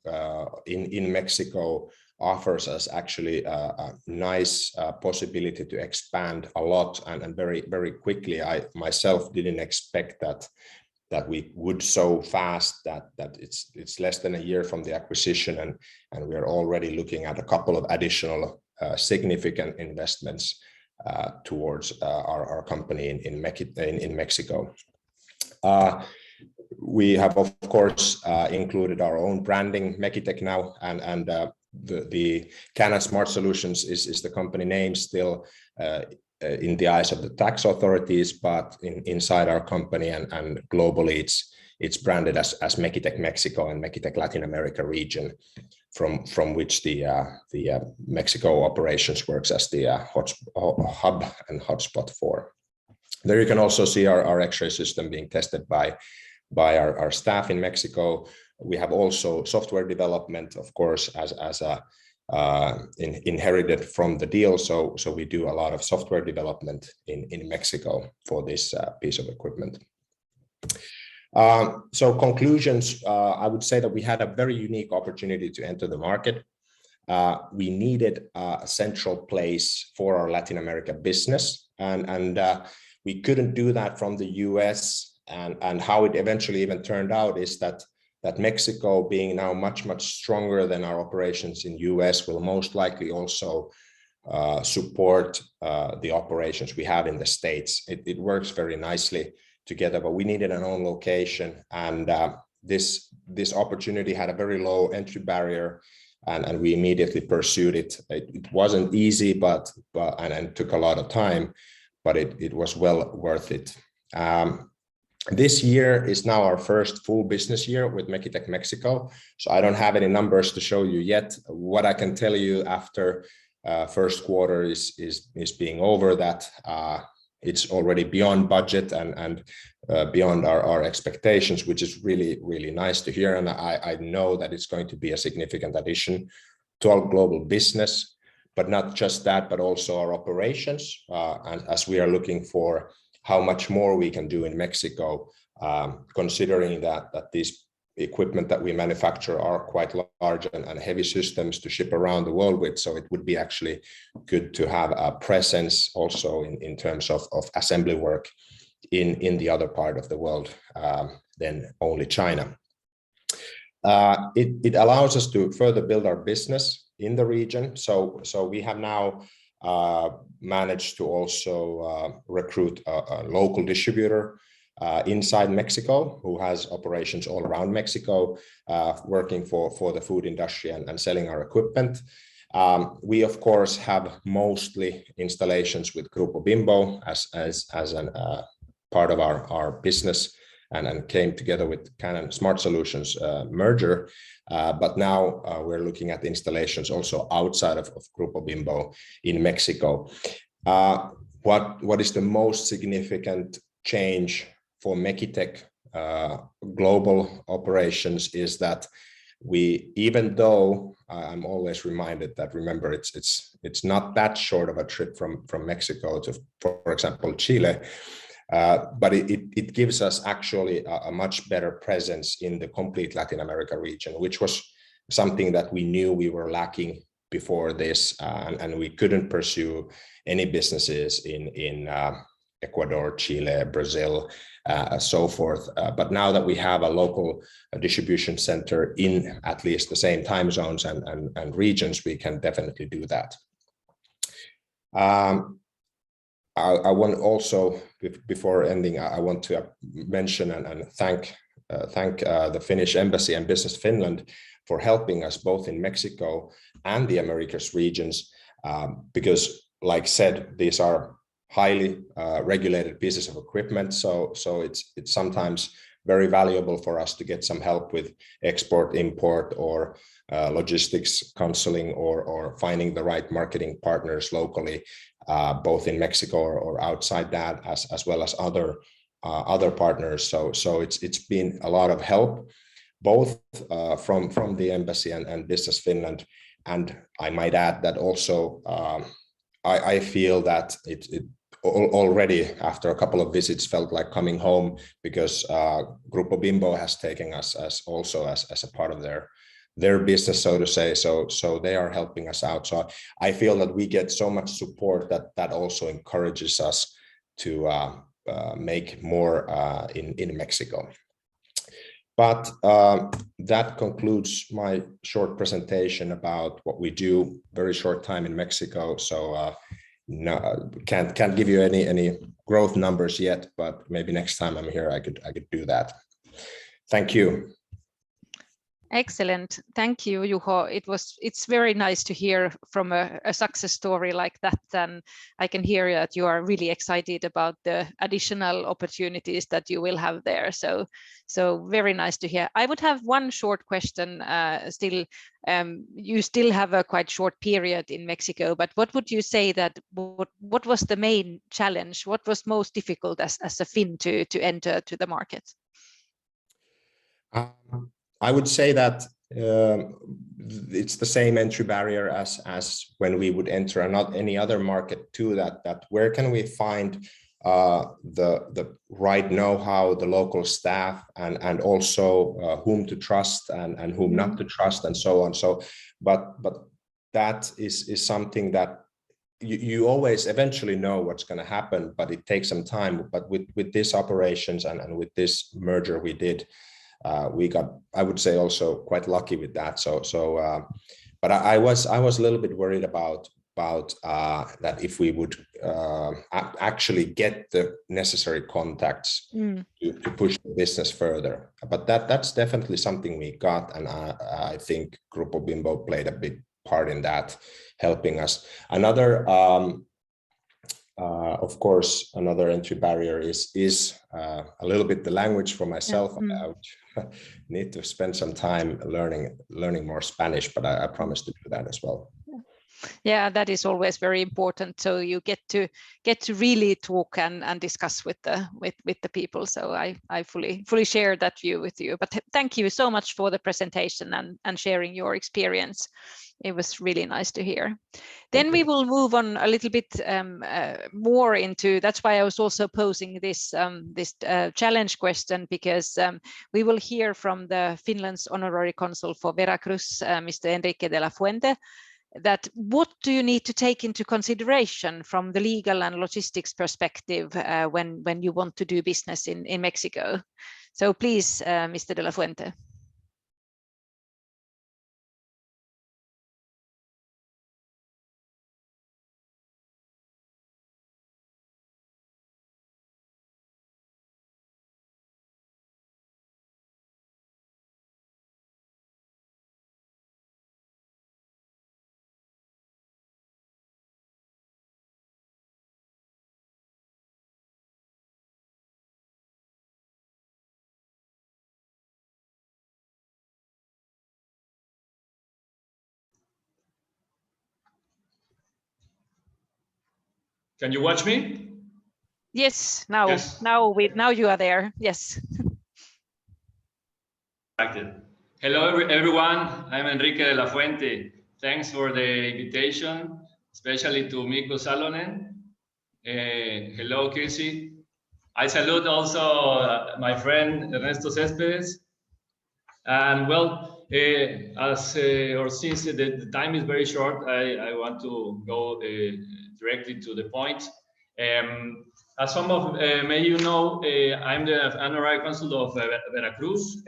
in Mexico offers us actually a nice possibility to expand a lot and very, very quickly. I myself didn't expect that we would so fast, that it's less than a year from the acquisition, and we are already looking at a couple of additional significant investments towards our company in Mexico. We have, of course, included our own branding, Mekitech now, and the Canon Smart Solutions is the company name still in the eyes of the tax authorities, but inside our company and globally, it's branded as Mekitech Mexico and Mekitech Latin America region, from which the Mexico operations works as the hub and hotspot for. There you can also see our X-ray system being tested by our staff in Mexico. We have also software development, of course, as inherited from the deal. So we do a lot of software development in Mexico for this piece of equipment. So conclusions, I would say that we had a very unique opportunity to enter the market. We needed a central place for our Latin America business, and we couldn't do that from the US. And how it eventually even turned out is that Mexico, being now much stronger than our operations in US, will most likely also support the operations we have in the States. It works very nicely together, but we needed an own location, and this opportunity had a very low entry barrier, and we immediately pursued it. It wasn't easy, but took a lot of time, but it was well worth it. This year is now our first full business year with Mekitech Mexico. So I don't have any numbers to show you yet. What I can tell you after first quarter is being over, that it's already beyond budget and beyond our expectations, which is really, really nice to hear. And I know that it's going to be a significant addition to our global business, but not just that, but also our operations. And as we are looking for how much more we can do in Mexico, considering that these equipment that we manufacture are quite large and heavy systems to ship around the world with. So it would be actually good to have a presence also in terms of assembly work in the other part of the world than only China. It allows us to further build our business in the region. So we have now managed to also recruit a local distributor inside Mexico, who has operations all around Mexico, working for the food industry and selling our equipment. We of course have mostly installations with Grupo Bimbo as an part of our business, and came together with Canon Smart Solutions merger. But now we're looking at installations also outside of Grupo Bimbo in Mexico. What is the most significant change for Mekitech global operations is that even though I'm always reminded that, remember, it's not that short of a trip from Mexico to, for example, Chile, but it gives us actually a much better presence in the complete Latin America region, which was something that we knew we were lacking before this, and we couldn't pursue any businesses in Ecuador, Chile, Brazil, so forth. But now that we have a local distribution center in at least the same time zones and regions, we can definitely do that. I want also, before ending, I want to mention and thank the Finnish Embassy and Business Finland for helping us both in Mexico and the Americas regions, because, like said, these are highly regulated pieces of equipment. So it's sometimes very valuable for us to get some help with export, import, or logistics counseling, or finding the right marketing partners locally, both in Mexico or outside that, as well as other partners. So it's been a lot of help, both from the embassy and Business Finland. And I might add that also I feel that it already after a couple of visits felt like coming home, because Grupo Bimbo has taken us as a part of their business, so to say. So they are helping us out. So I feel that we get so much support that also encourages us to make more in Mexico. But that concludes my short presentation about what we do. Very short time in Mexico, so no, can't give you any growth numbers yet. But maybe next time I'm here, I could do that. Thank you. Excellent. Thank you, Juho. It's very nice to hear from a success story like that. And I can hear that you are really excited about the additional opportunities that you will have there. So very nice to hear. I would have one short question still. You still have a quite short period in Mexico, but what would you say that what was the main challenge? What was most difficult as a Finn to enter to the market? I would say that it's the same entry barrier as when we would enter any other market too, that where can we find the right know-how, the local staff, and also whom to trust and whom not to trust, and so on. So but that is something that you always eventually know what's going to happen, but it takes some time. But with these operations and with this merger we did, we got, I would say, also quite lucky with that. But I was a little bit worried about that if we would actually get the necessary contacts to push the business further. But that's definitely something we got, and I think Grupo Bimbo played a big part in that, helping us. Another of course, another entry barrier is a little bit the language for myself. I would need to spend some time learning more Spanish, but I promise to do that as well. Yeah, that is always very important. So you get to really talk and discuss with the people. So I fully share that view with you. But thank you so much for the presentation and sharing your experience. It was really nice to hear. Then we will move on a little bit more into. That's why I was also posing this challenge question, because we will hear from the Finland's honorary consul for Veracruz, Mr. Enrique de la Fuente, that what do you need to take into consideration from the legal and logistics perspective when you want to do business in Mexico. So please, Mr. de la Fuente. Can you watch me? Yes, now Yes. now you are there. Yes. Active. Hello, everyone. I'm Enrique de la Fuente. Thanks for the invitation, especially to Mikko Salonen. Hello, Kirsi. I salute also my friend Ernesto Céspedes. And well, or since the time is very short, I want to go directly to the point. As some of may you know, I'm the honorary consul of Veracruz,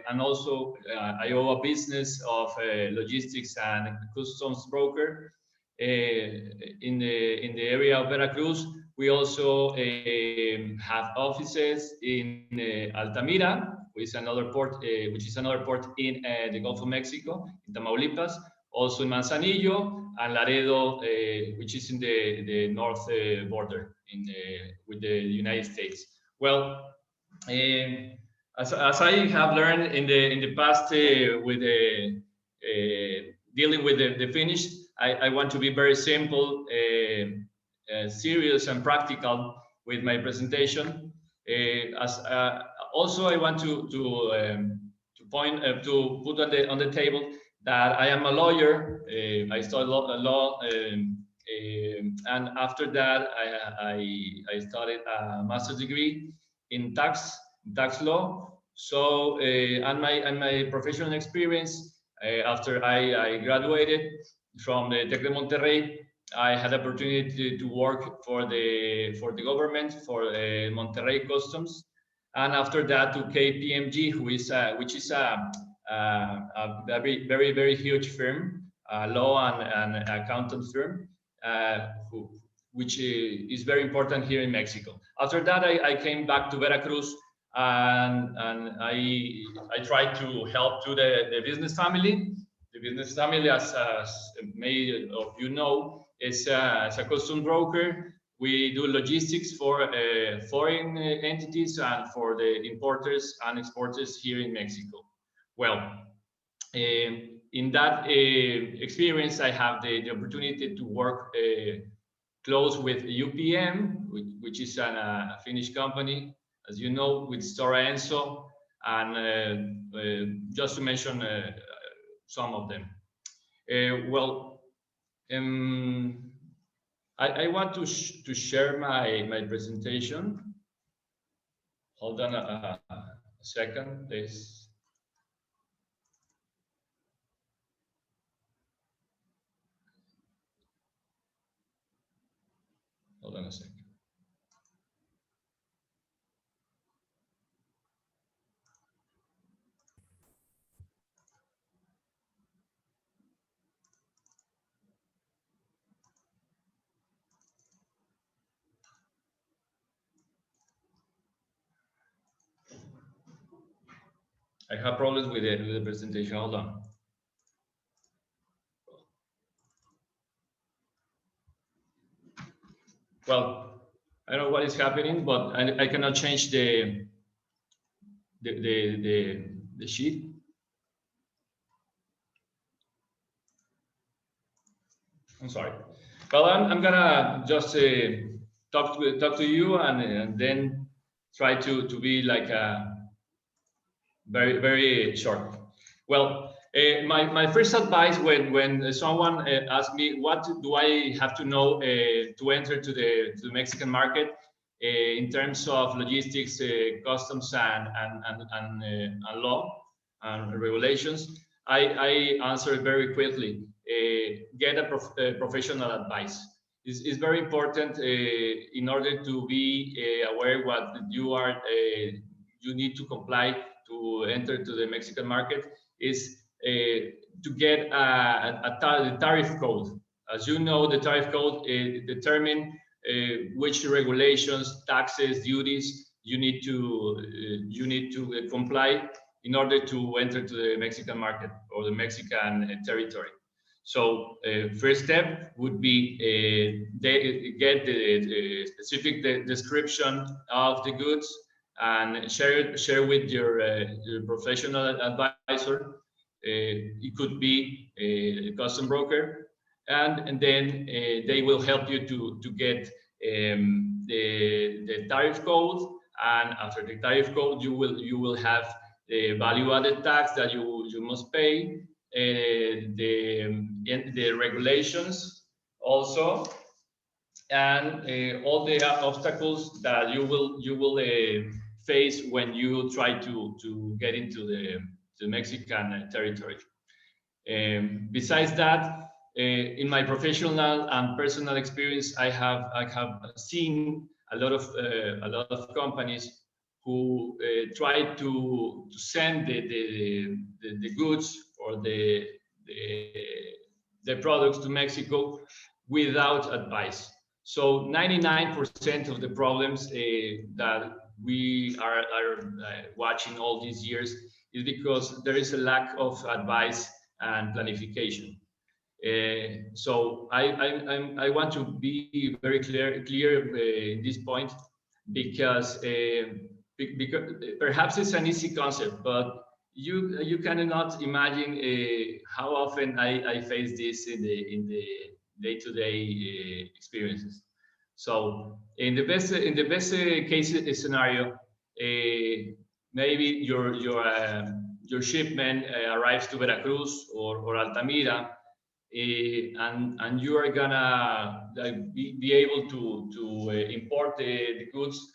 and also I own a business of logistics and customs broker in the area of Veracruz. We also have offices in Altamira, which is another port in the Gulf of Mexico, in Tamaulipas, also in Manzanillo and Laredo, which is in the north border with the United States. Well, as I have learned in the past with dealing with the Finnish, I want to be very simple, serious and practical with my presentation. Also, I want to put on the table that I am a lawyer. I studied law, and after that, I studied a master's degree in tax law. So, and my professional experience after I graduated from the Tec de Monterrey, I had the opportunity to work for the government, for Monterrey Customs, and after that to KPMG, which is a very huge firm, law and accountant firm, which is very important here in Mexico. After that, I came back to Veracruz, and I tried to help to the business family. The business family, as many of you know, is a custom broker. We do logistics for foreign entities and for the importers and exporters here in Mexico. Well, in that experience, I have the opportunity to work close with UPM, which is a Finnish company, as you know, with Stora Enso, and just to mention some of them. I want to share my presentation. Hold on a second, please. Hold on a second. I have problems with the presentation. Hold on. Well, I don't know what is happening, but I cannot change the sheet. I'm sorry. Well, I'm gonna just talk to you and then try to be like a very short. Well, my first advice when someone asks me what do I have to know to enter to the Mexican market in terms of logistics, customs, and law and regulations, I answer very quickly. Get a professional advice. It's very important in order to be aware what you need to comply to enter to the Mexican market is to get the tariff code. As you know, the tariff code determines which regulations, taxes, duties you need to comply in order to enter to the Mexican market or the Mexican territory. So first step would be get the specific description of the goods and share with your professional advisor. It could be a custom broker, and then they will help you to get the tariff code. And after the tariff code, you will have the value-added tax that you must pay, the regulations also, and all the obstacles that you will face when you try to get into the Mexican territory. Besides that, in my professional and personal experience, I have seen a lot of companies who try to send the goods or the products to Mexico without advice. So 99% of the problems that we are watching all these years is because there is a lack of advice and planification. So I want to be very clear in this point, because perhaps it's an easy concept, but you cannot imagine how often I face this in the day-to-day experiences. So in the best case scenario, maybe your shipment arrives to Veracruz or Altamira, and you are gonna be able to import the goods,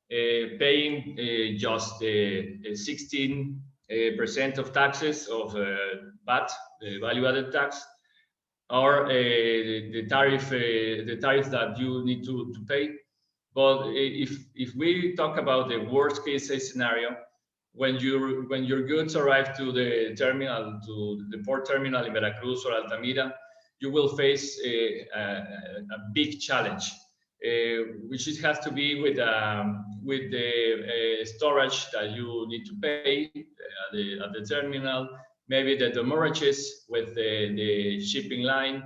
paying just 16% of taxes of VAT, the value-added tax, or the tariff that you need to pay. But if we talk about the worst case scenario, when your goods arrive to the terminal, to the port terminal in Veracruz or Altamira, you will face a big challenge, which has to be with the storage that you need to pay at the terminal, maybe the demorages with the shipping line.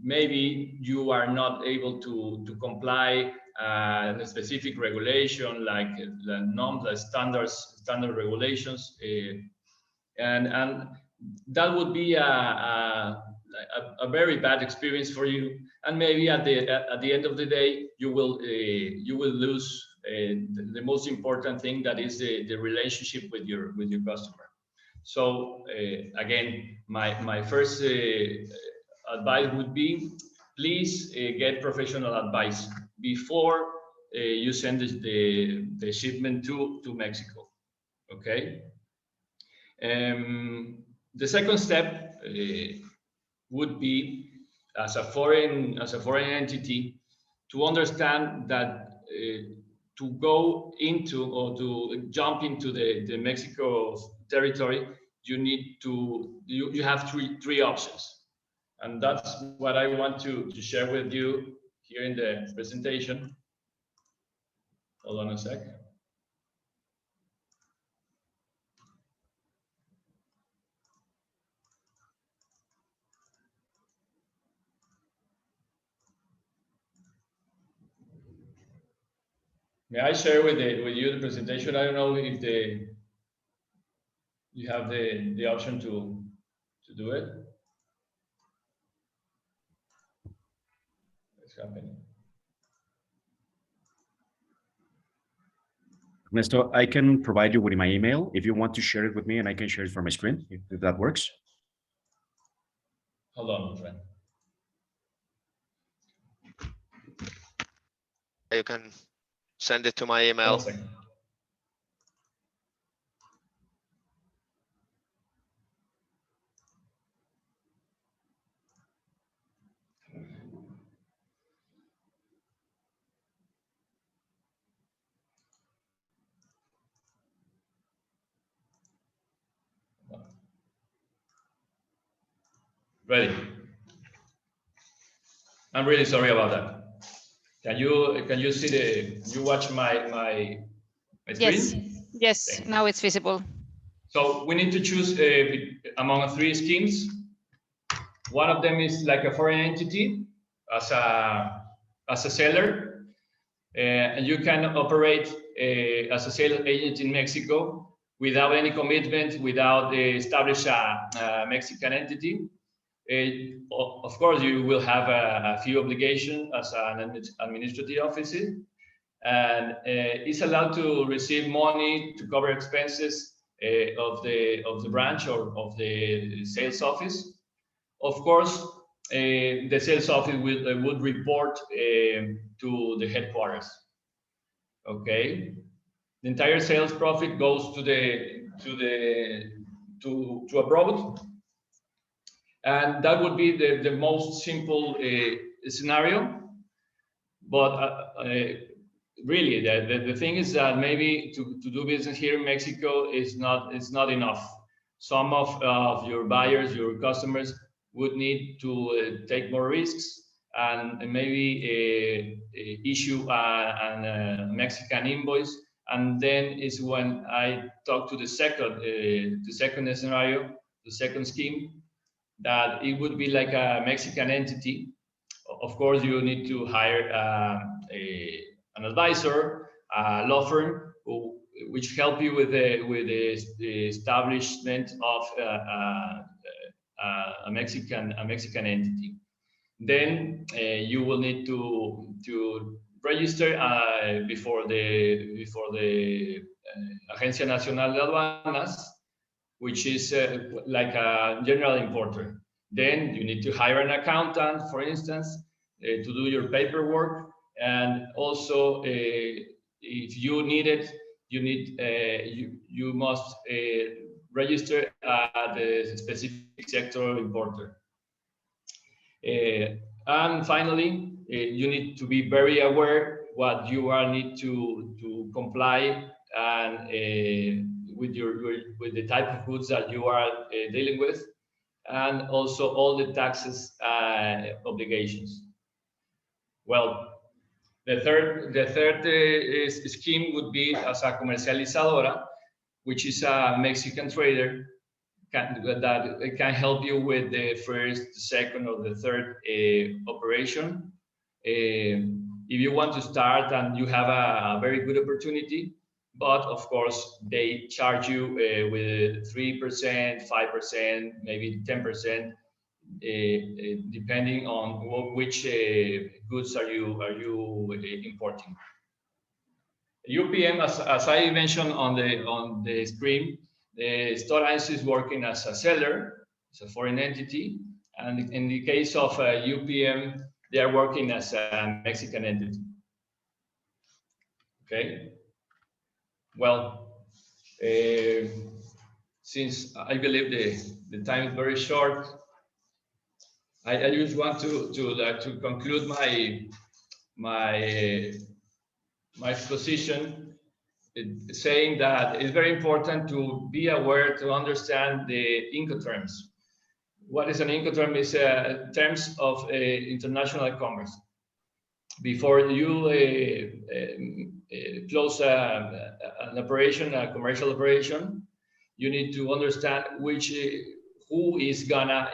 Maybe you are not able to comply a specific regulation like the norms, the standard regulations, and that would be a very bad experience for you. And maybe at the end of the day, you will lose the most important thing, that is the relationship with your customer. So again, my first advice would be, please get professional advice before you send the shipment to Mexico. Okay. The second step would be, as a foreign entity, to understand that to go into or to jump into the Mexico territory, you have three options. And that's what I want to share with you here in the presentation. Hold on a sec. May I share with you the presentation? I don't know if you have the option to do it. What's happening? Ernesto, I can provide you with my email if you want to share it with me, and I can share it from my screen if that works. Hold on, my friend. You can send it to my email. 1 second. Ready. I'm really sorry about that. Can you see you watch my screen? Yes, now it's visible. So we need to choose among 3 schemes. One of them is like a foreign entity as a seller, and you can operate as a sales agent in Mexico without any commitment, without establish a Mexican entity. Of course, you will have a few obligations as an administrative officer, and is allowed to receive money to cover expenses of the branch or of the sales office. Of course, the sales office would report to the headquarters. Okay, the entire sales profit goes to abroad, and that would be the most simple scenario. But really, the thing is that maybe to do business here in Mexico is not enough. Some of your buyers, your customers, would need to take more risks and maybe issue a Mexican invoice. And then is when I talk to the second scenario, the second scheme, that it would be like a Mexican entity. Of course, you need to hire an advisor, a law firm, which help you with the establishment of a Mexican entity. Then you will need to register before the Agencia Nacional de Aduanas, which is like a general importer. Then you need to hire an accountant, for instance, to do your paperwork. And also, if you need it, you must register the specific sector importer. And finally, you need to be very aware what you need to comply and with the type of goods that you are dealing with, and also all the taxes obligations. Well, the third scheme would be as a comercializadora, which is a Mexican trader that can help you with the first, second, or the third operation. If you want to start and you have a very good opportunity, but of course they charge you with 3%, 5%, maybe 10%, depending on which goods are you importing. UPM, as I mentioned on the screen, Stora Enso is working as a seller, as a foreign entity, and in the case of UPM, they are working as a Mexican entity. Okay. Well, since I believe the time is very short, I just want to conclude my exposition, saying that it's very important to be aware, to understand the Incoterms. What is an Incoterm? Is terms of international commerce. Before you close an operation, a commercial operation, you need to understand who is gonna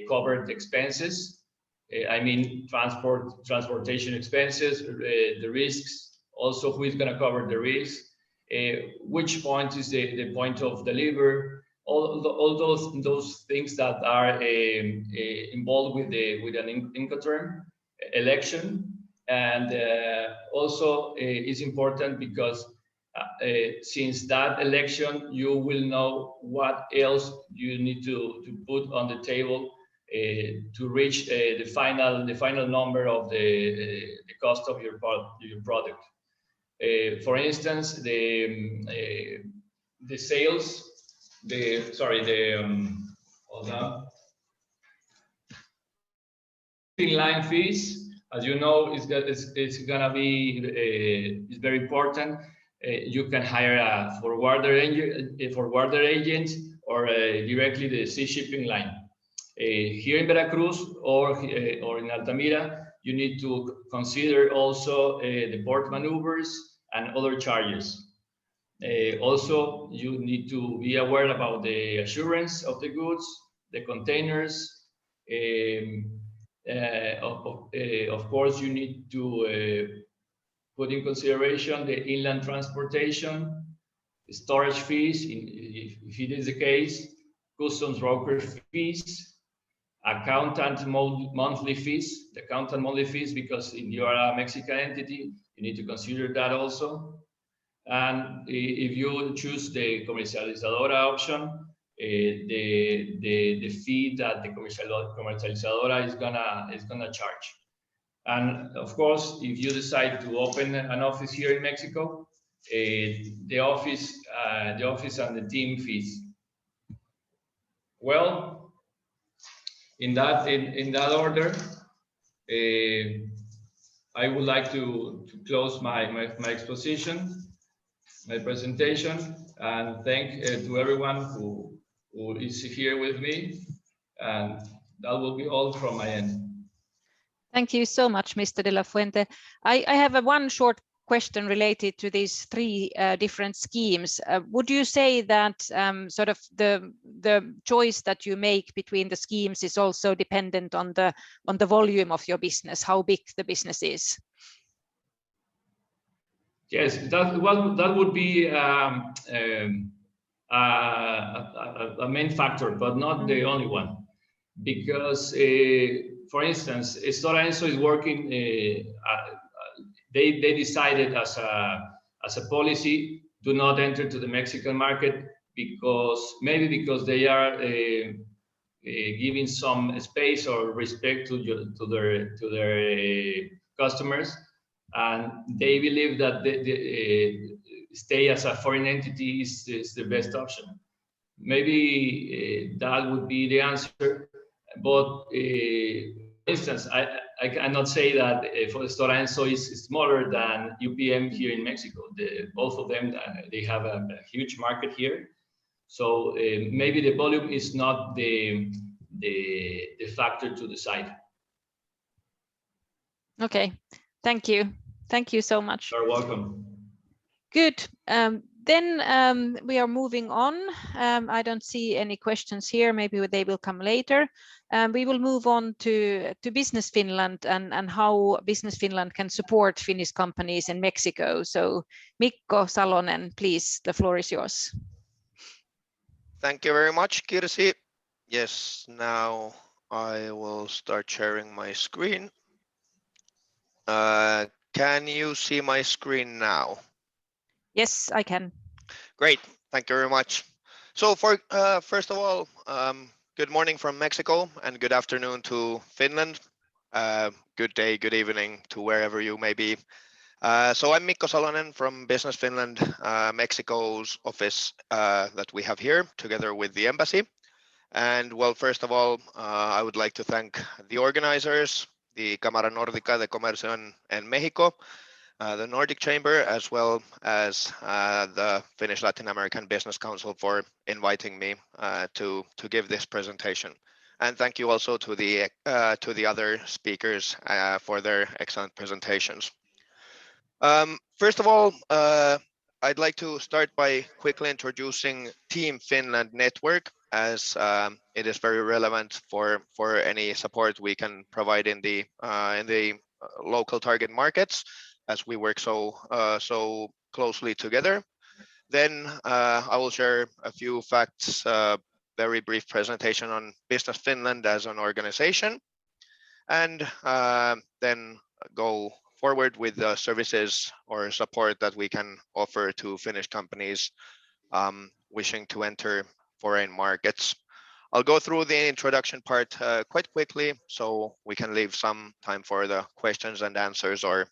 cover the expenses. I mean, transportation expenses, the risks. Also, who is gonna cover the risk? Which point is the point of delivery? All those things that are involved with an Incoterm election. And also it's important because since that election, you will know what else you need to put on the table to reach the final number of the cost of your product. For instance, the sales, hold on. Line fees, as you know, it's gonna be is very important. You can hire a forwarder agent or directly the sea shipping line. Here in Veracruz or in Altamira, you need to consider also the port maneuvers and other charges. Also, you need to be aware about the assurance of the goods, the containers. Of course, you need to put in consideration the inland transportation, storage fees, if it is the case, customs broker fees, accountant monthly fees. The accountant monthly fees, because if you are a Mexican entity, You need to consider that also. And if you choose the comercializadora option, the fee that the comercializadora is gonna charge. And of course, if you decide to open an office here in Mexico, the office and the team fees. Well, in that order, I would like to close my exposition, my presentation, and thank to everyone who is here with me. And that will be all from my end. Thank you so much, Mr. De La Fuente. I have one short question related to these three different schemes. Would you say that sort of the choice that you make between the schemes is also dependent on the volume of your business, how big the business is? Yes, that would be a main factor, but not the only one, because for instance, Stora Enso is working. They decided as a policy do not enter to the Mexican market because they are giving some space or respect to their customers, and they believe that stay as a foreign entity is the best option. Maybe that would be the answer, but for instance, I cannot say that for Stora Enso is smaller than UPM here in Mexico. Both of them, they have a huge market here. So maybe the volume is not the factor to decide. Okay, thank you. Thank you so much. You're welcome. Good. Then we are moving on. I don't see any questions here. Maybe they will come later. We will move on to Business Finland and how Business Finland can support Finnish companies in Mexico. So Mikko Salonen, please, the floor is yours. Thank you very much, Kirsi. Yes, now I will start sharing my screen. Can you see my screen now? Yes, I can. Great, thank you very much. So first of all, good morning from Mexico and good afternoon to Finland. Good day, good evening to wherever you may be. So I'm Mikko Salonen from Business Finland, Mexico's office that we have here together with the embassy. And well, first of all, I would like to thank the organizers, the Cámara Nórdica de Comercio en Mexico, the Nordic Chamber, as well as the Finnish Latin American Business Council for inviting me to give this presentation. And thank you also to the other speakers for their excellent presentations. First of all, I'd like to start by quickly introducing Team Finland Network, as it is very relevant for any support we can provide in the local target markets, as we work so closely together. Then I will share a few facts, very brief presentation on Business Finland as an organization, and then go forward with the services or support that we can offer to Finnish companies wishing to enter foreign markets. I'll go through the introduction part quite quickly, so we can leave some time for the questions and answers or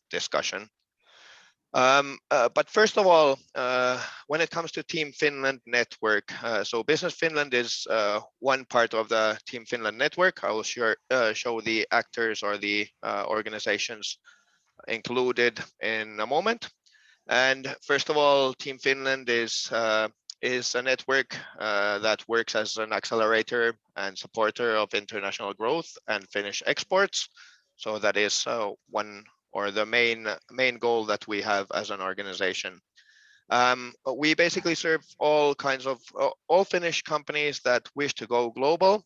discussion. But first of all, when it comes to Team Finland network, so Business Finland is one part of the Team Finland network. I will show the actors or the organizations included in a moment. And first of all, Team Finland is a network that works as an accelerator and supporter of international growth and Finnish exports. So that is one or the main goal that we have as an organization. We basically serve all Finnish companies that wish to go global,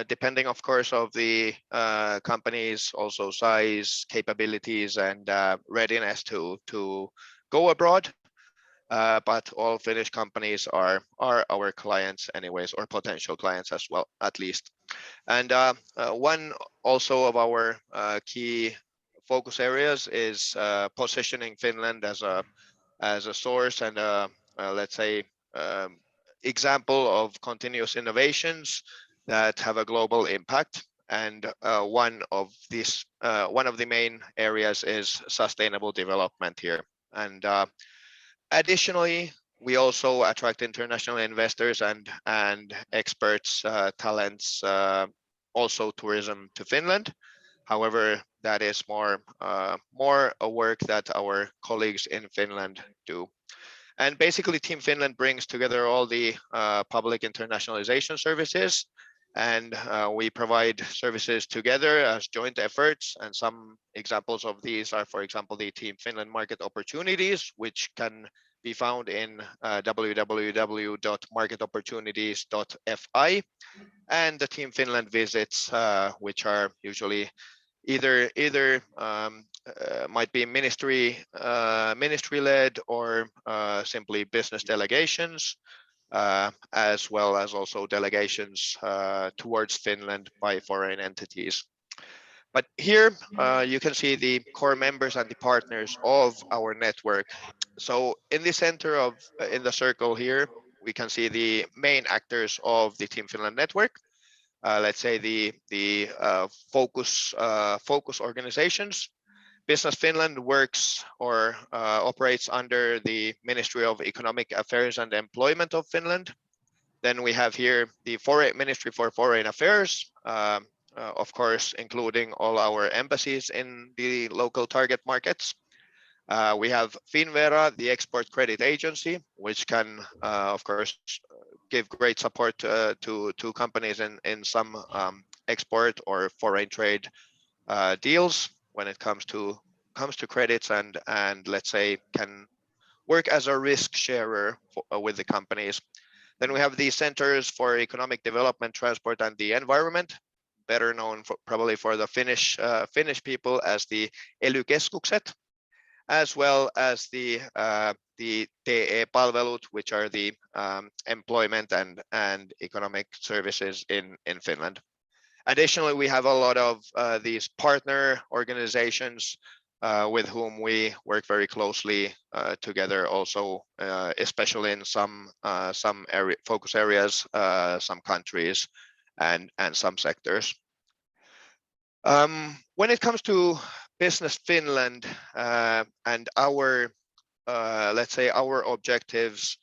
depending, of course, of the company's also size, capabilities, and readiness to go abroad. But all Finnish companies are our clients anyways, or potential clients as well, at least. And one also of our key focus areas is positioning Finland as a source and let's say example of continuous innovations that have a global impact. And one of the main areas is sustainable development here. And additionally, we also attract international investors and experts, talents, also tourism to Finland. However, that is more a work that our colleagues in Finland do. And basically, Team Finland brings together all the public internationalization services, and we provide services together as joint efforts. And some examples of these are, for example, the Team Finland Market Opportunities, which can be found in www.marketopportunities.fi, and the Team Finland visits, which are usually either might be ministry led or simply business delegations, as well as also delegations towards Finland by foreign entities. But here you can see the core members and the partners of our network. So in the center in the circle here, we can see the main actors of the Team Finland network. Let's say the focus organizations. Business Finland works or operates under the Ministry of Economic Affairs and Employment of Finland. Then we have here the Ministry for Foreign Affairs, of course, including all our embassies in the local target markets. We have Finnvera, the Export Credit Agency, which can, of course, give great support to companies in some export or foreign trade deals when it comes to credits, and let's say can work as a risk sharer with the companies. Then we have the Centers for Economic Development, Transport and the Environment, better known probably for the Finnish people as the ely-keskukset, as well as the TE-palvelut, which are the employment and economic services in Finland. Additionally, we have a lot of these partner organizations with whom we work very closely together also, especially in some focus areas, some countries and some sectors. When it comes to Business Finland and our, let's say, our objectives,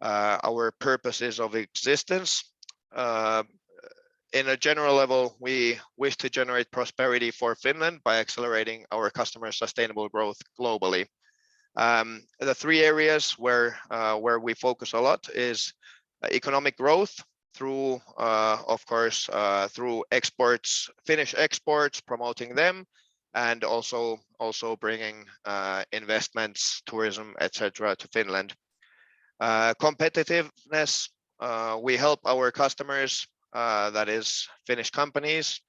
our purposes of existence, in a general level, we wish to generate prosperity for Finland by accelerating our customer sustainable growth globally. The three areas where we focus a lot is economic growth through, of course, through exports, Finnish exports, promoting them, and also bringing investments, tourism, etc. to Finland. Competitiveness, we help our customers, that is Finnish companies,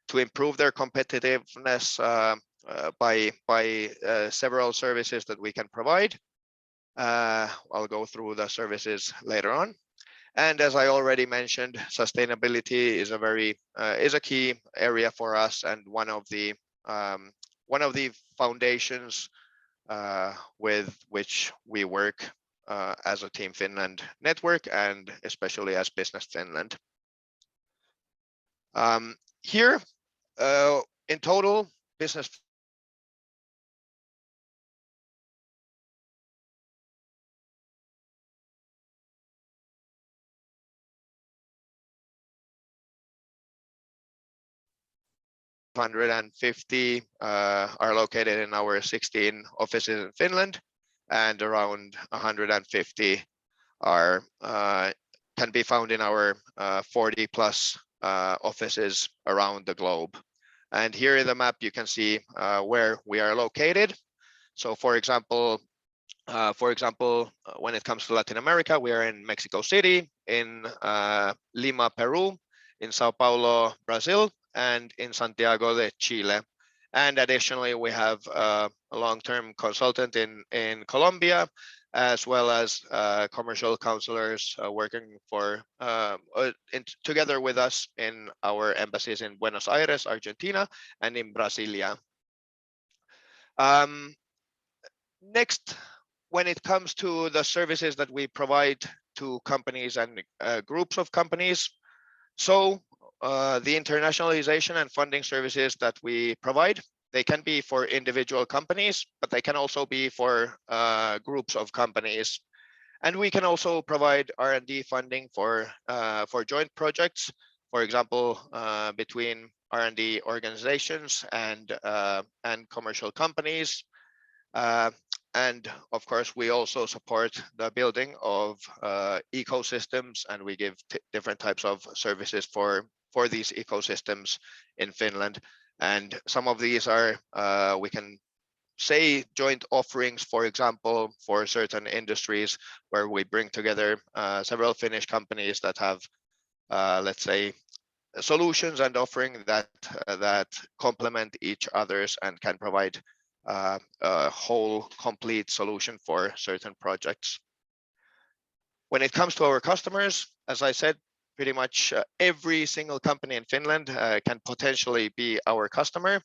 to improve their competitiveness by several services that we can provide. I'll go through the services later on. And as I already mentioned, sustainability is a key area for us, and one of the foundations with which we work as a Team Finland network, and especially as Business Finland. Here, in total, Business (150) are located in our 16 offices in Finland, and around 150 are can be found in our 40 plus offices around the globe. And here in the map, you can see where we are located. So for example, when it comes to Latin America, we are in Mexico City, in Lima, Peru, in Sao Paulo, Brazil, and in Santiago de Chile. And additionally, we have a long-term consultant in Colombia, as well as commercial counselors working together with us in our embassies in Buenos Aires, Argentina, and in Brasilia. Next, when it comes to the services that we provide to companies and groups of companies, so the internationalization and funding services that we provide, they can be for individual companies, but they can also be for groups of companies. And we can also provide R&D funding for joint projects, for example, between R&D organizations and commercial companies. And of course, we also support the building of ecosystems, and we give different types of services for these ecosystems in Finland. And some of these are, we can say, joint offerings, for example, for certain industries where we bring together several Finnish companies that have, let's say, solutions and offering that complement each others and can provide a whole complete solution for certain projects. When it comes to our customers, as I said, pretty much every single company in Finland can potentially be our customer.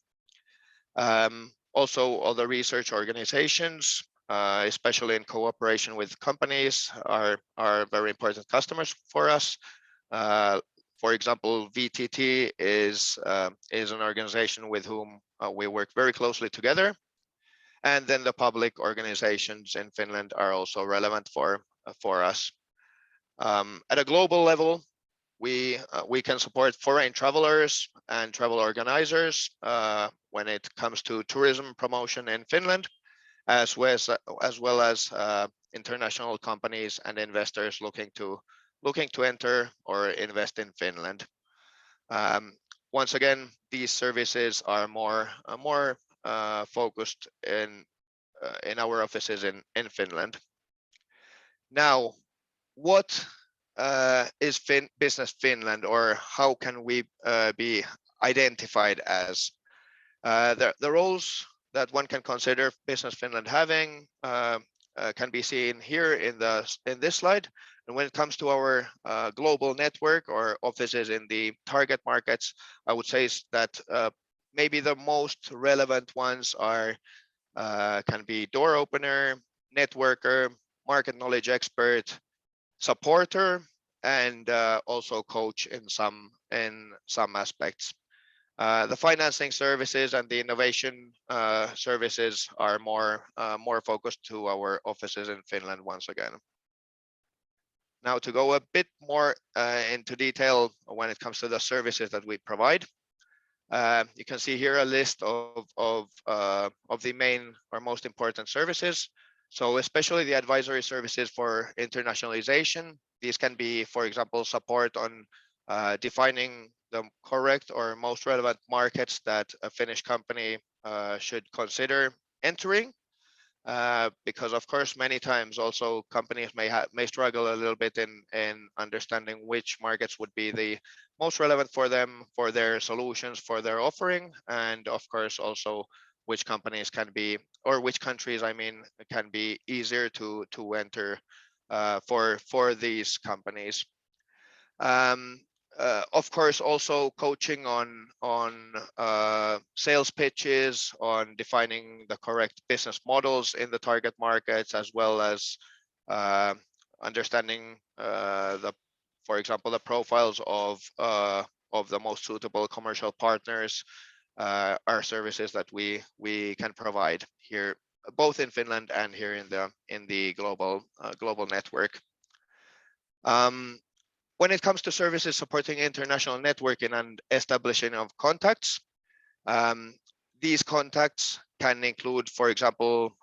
Also, all the research organizations, especially in cooperation with companies, are very important customers for us. For example, VTT is an organization with whom we work very closely together. And then the public organizations in Finland are also relevant for us. At a global level, we can support foreign travelers and travel organizers when it comes to tourism promotion in Finland, as well as international companies and investors looking to enter or invest in Finland. Once again, these services are more focused in our offices in Finland. Now, what is Business Finland, or how can we be identified as? The roles that one can consider Business Finland having can be seen here in this slide. And when it comes to our global network or offices in the target markets, I would say that maybe the most relevant ones are can be door opener, networker, market knowledge expert, supporter, and also coach in some aspects. The financing services and the innovation services are more focused to our offices in Finland once again. Now, to go a bit more into detail when it comes to the services that we provide, you can see here a list of the main or most important services. So especially the advisory services for internationalization. These can be, for example, support on defining the correct or most relevant markets that a Finnish company should consider entering. Because of course, many times also companies may struggle a little bit in understanding which markets would be the most relevant for them, for their solutions, for their offering, and of course also which companies can be, or which countries, I mean, can be easier to enter for these companies. Of course, also coaching on sales pitches, on defining the correct business models in the target markets, as well as understanding for example, the profiles of the most suitable commercial partners are services that we can provide here, both in Finland and here in the global network. When it comes to services supporting international networking and establishing of contacts, these contacts can include, for example,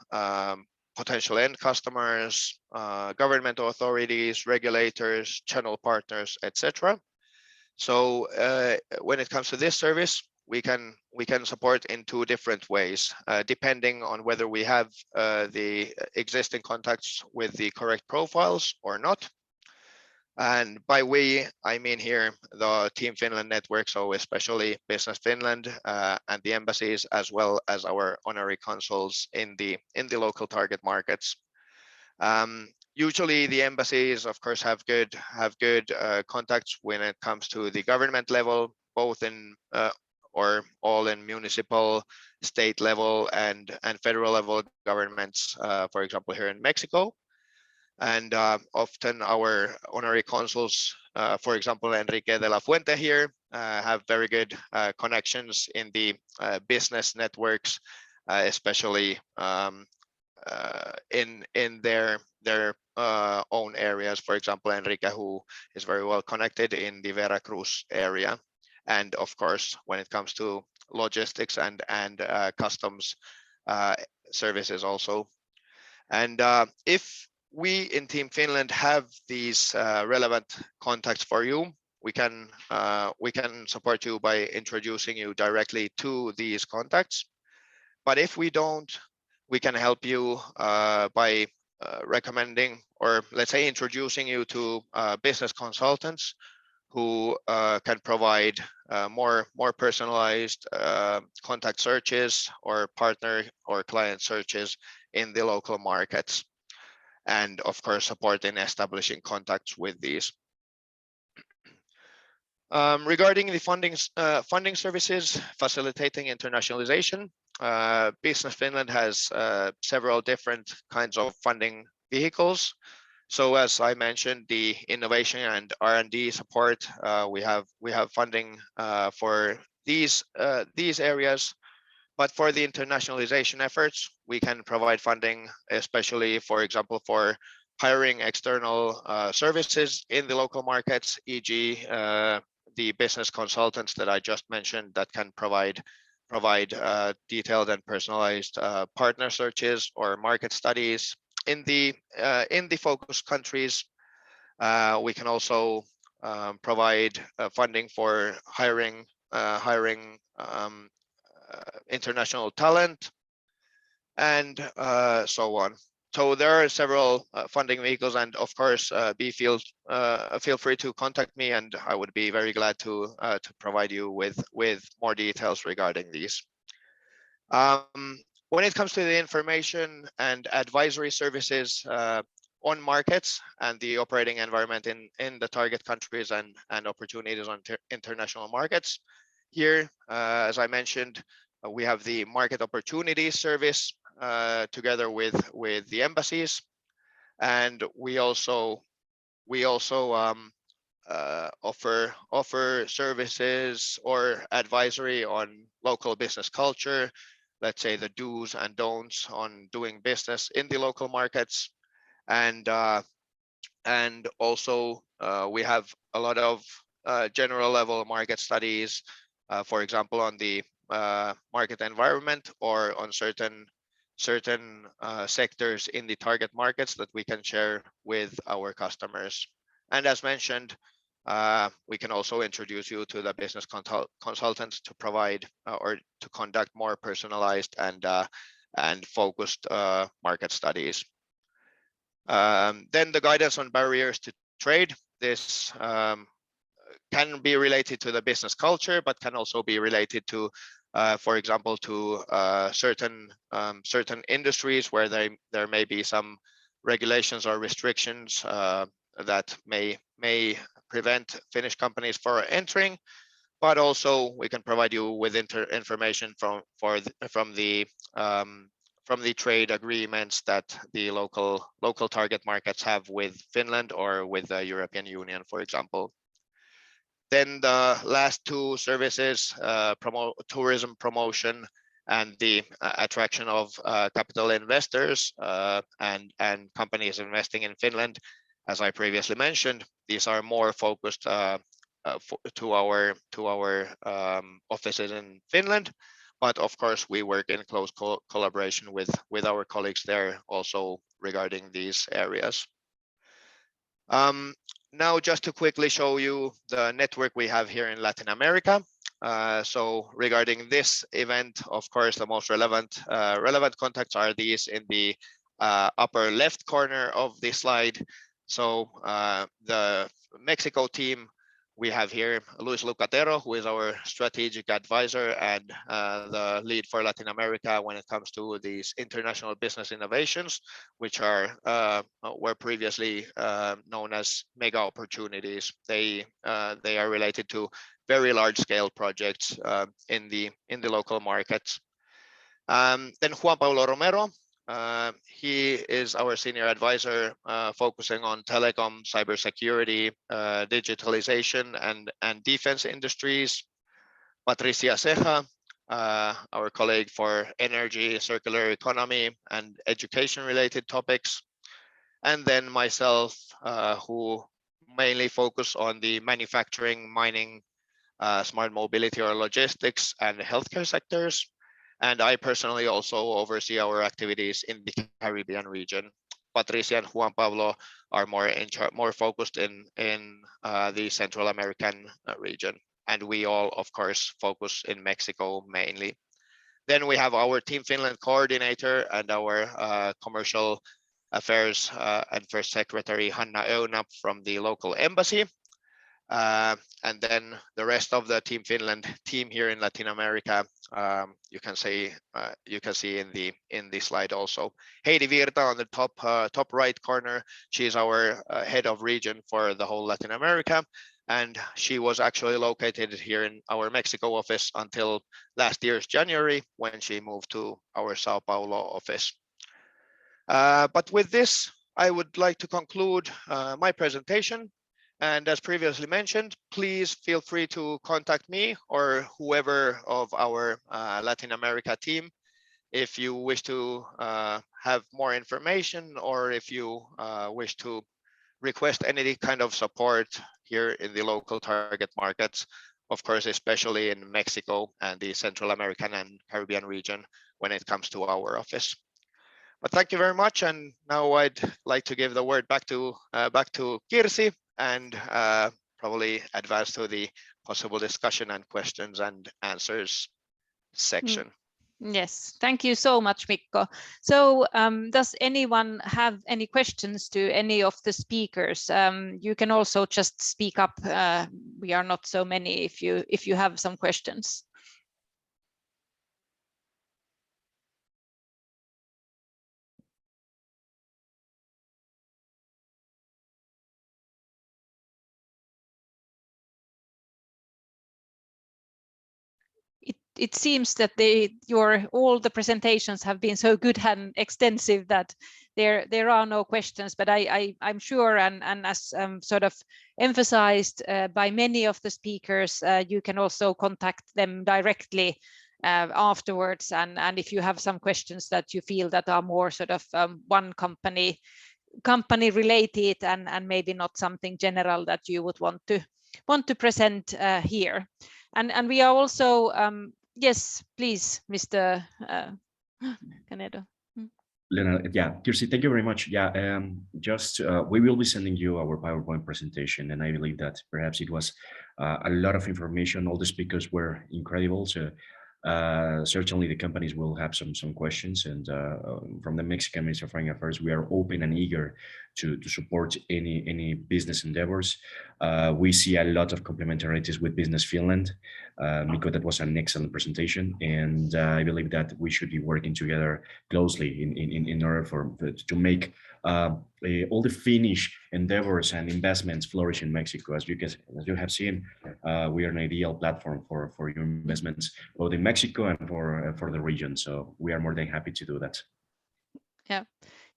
potential end customers, government authorities, regulators, channel partners, etc. So when it comes to this service, we can support in two different ways, depending on whether we have the existing contacts with the correct profiles or not. And by we, I mean here the Team Finland network, so especially Business Finland and the embassies, as well as our honorary consuls in the local target markets. Usually the embassies, of course, have good contacts when it comes to the government level, both in or all in municipal, state level, and federal level governments, for example, here in Mexico. And often our honorary consuls, for example, Enrique de la Fuente here, have very good connections in the business networks, especially in their own areas. For example, Enrique, who is very well connected in the Veracruz area. And of course, when it comes to logistics and customs services also. And if we in Team Finland have these relevant contacts for you, we can support you by introducing you directly to these contacts. But if we don't, we can help you by recommending, or let's say introducing you to business consultants who can provide more personalized contact searches or partner or client searches in the local markets, and of course support in establishing contacts with these. Regarding the funding services facilitating internationalization, Business Finland has several different kinds of funding vehicles. So as I mentioned, the innovation and R&D support, we have funding for these areas. But for the internationalization efforts, we can provide funding, especially, for example, for hiring external services in the local markets, e.g. The business consultants that I just mentioned that can provide detailed and personalized partner searches or market studies in the focus countries. We can also provide funding for hiring international talent, and so on. So there are several funding vehicles, and of course, feel free to contact me, and I would be very glad to provide you with more details regarding these. When it comes to the information and advisory services on markets and the operating environment in the target countries and opportunities on international markets, here, as I mentioned, we have the market opportunities service together with the embassies, and we also offer services or advisory on local business culture, let's say the do's and don'ts on doing business in the local markets, and also we have a lot of general level market studies, for example, on the market environment or on certain sectors in the target markets that we can share with our customers. And as mentioned, we can also introduce you to the business consultants to provide or to conduct more personalized and focused market studies. Then the guidance on barriers to trade. This can be related to the business culture, but can also be related to, for example, to certain industries where there may be some regulations or restrictions that may prevent Finnish companies from entering. But also we can provide you with information from the trade agreements that the local target markets have with Finland or with the European Union, for example. Then the last two services, tourism promotion and the attraction of capital investors and companies investing in Finland. As I previously mentioned, these are more focused to our offices in Finland, but of course we work in close collaboration with our colleagues there also regarding these areas. Now just to quickly show you the network we have here in Latin America. So regarding this event, of course, the most relevant contacts are these in the upper left corner of the slide. So the Mexico team We have here Luis Lucatero, who is our strategic advisor and the lead for Latin America when it comes to these international business innovations, which were previously known as mega opportunities. They are related to very large scale projects in the local markets. Then Juan Pablo Romero, he is our senior advisor focusing on telecom, cybersecurity, digitalization, and defense industries. Patricia Ceja, our colleague for energy, circular economy, and education-related topics. And then myself, who mainly focus on the manufacturing, mining, smart mobility or logistics, and healthcare sectors. And I personally also oversee our activities in the Caribbean region. Patricia and Juan Pablo are more focused in the Central American region. And we all, of course, focus in Mexico mainly. Then we have our Team Finland coordinator and our commercial affairs and first secretary, Hanna Eunap from the local embassy. And then the rest of the Team Finland team here in Latin America, you can see in the slide also. Heidi Virta on the top right corner. She's our head of region for the whole Latin America, and she was actually located here in our Mexico office until last year's January when she moved to our Sao Paulo office. But with this, I would like to conclude my presentation. And as previously mentioned, please feel free to contact me or whoever of our Latin America team if you wish to have more information or if you wish to request any kind of support here in the local target markets, of course, especially in Mexico and the Central American and Caribbean region when it comes to our office. But thank you very much. And now I'd like to give the word back to Kirsi and probably advance to the possible discussion and questions and answers section. Yes, thank you so much, Mikko. So does anyone have any questions to any of the speakers? You can also just speak up. We are not so many if you have some questions. It seems that all the presentations have been so good and extensive that there are no questions, but I'm sure and as sort of emphasized by many of the speakers, you can also contact them directly afterwards, and if you have some questions that you feel that are more sort of one company related and maybe not something general that you would want to present here. And we are also yes, please, Mr. Canedo. Lena, yeah, Kirsi, thank you very much. Yeah, we will be sending you our PowerPoint presentation, and I believe that perhaps it was a lot of information. All the speakers were incredible. So certainly the companies will have some questions, and from the Mexican Ministry of Foreign Affairs, we are open and eager to support any business endeavors. We see a lot of complementarities with Business Finland. Mikko, that was an excellent presentation, and I believe that we should be working together closely in order to make all the Finnish endeavors and investments flourish in Mexico. As you have seen, we are an ideal platform for your investments, both in Mexico and for the region. So we are more than happy to do that.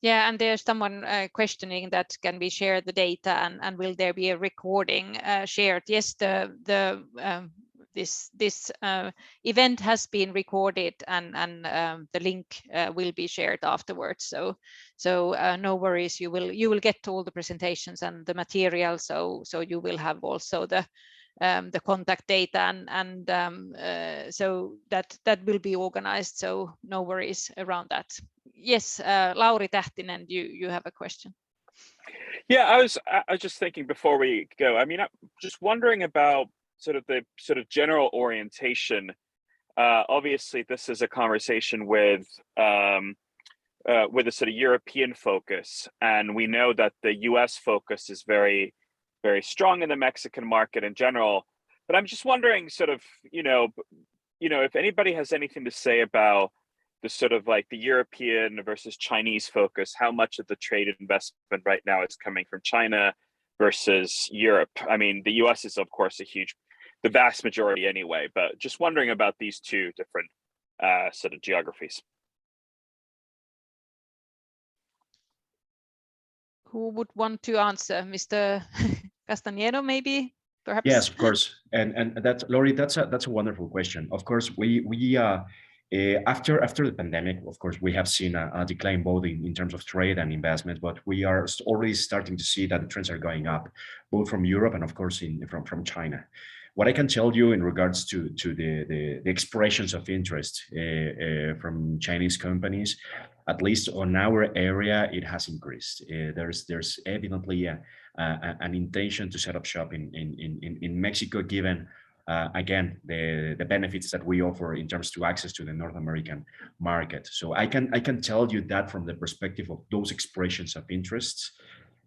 Yeah, and there's someone questioning that can we share the data and will there be a recording shared? Yes, this event has been recorded and the link will be shared afterwards. So no worries, you will get all the presentations and the material. So you will have also the contact data and so that will be organized. So no worries around that. Yes, Lauri Tähtinen, you have a question. Yeah, I was just thinking before we go. I mean, I'm just wondering about the general orientation. Obviously, this is a conversation with a sort of European focus, and we know that the U.S. focus is very very strong in the Mexican market in general. But I'm just wondering, sort of, if anybody has anything to say about the sort of like the European versus Chinese focus, how much of the trade investment right now is coming from China versus Europe? I mean, the US is of course the vast majority anyway, but just wondering about these two different sort of geographies. Who would want to answer? Mr. Castañero, maybe, perhaps? Yes, of course. And that's, Lori, that's a wonderful question. Of course, we after the pandemic, of course, we have seen a decline both in terms of trade and investment, but we are already starting to see that the trends are going up, both from Europe and of course from China. What I can tell you in regards to the expressions of interest from Chinese companies, at least on our area, it has increased. There's evidently an intention to set up shop in Mexico, given again the benefits that we offer in terms to access to the North American market. So I can tell you that from the perspective of those expressions of interests.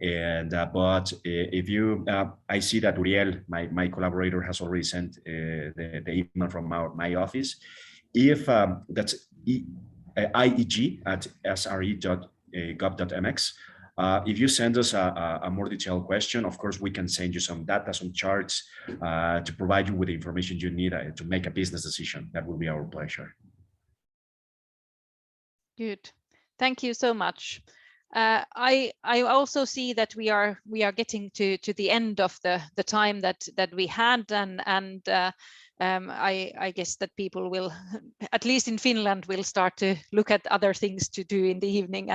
And but if you I see that Uriel, my collaborator, has already sent the email from my office. If that's ieg@sre.gov.mx. If you send us a more detailed question, of course, we can send you some data, some charts to provide you with the information you need to make a business decision. That will be our pleasure. Good. Thank you so much. I also see that we are getting to the end of the time that we had, and I guess that people will, at least in Finland, will start to look at other things to do in the evening,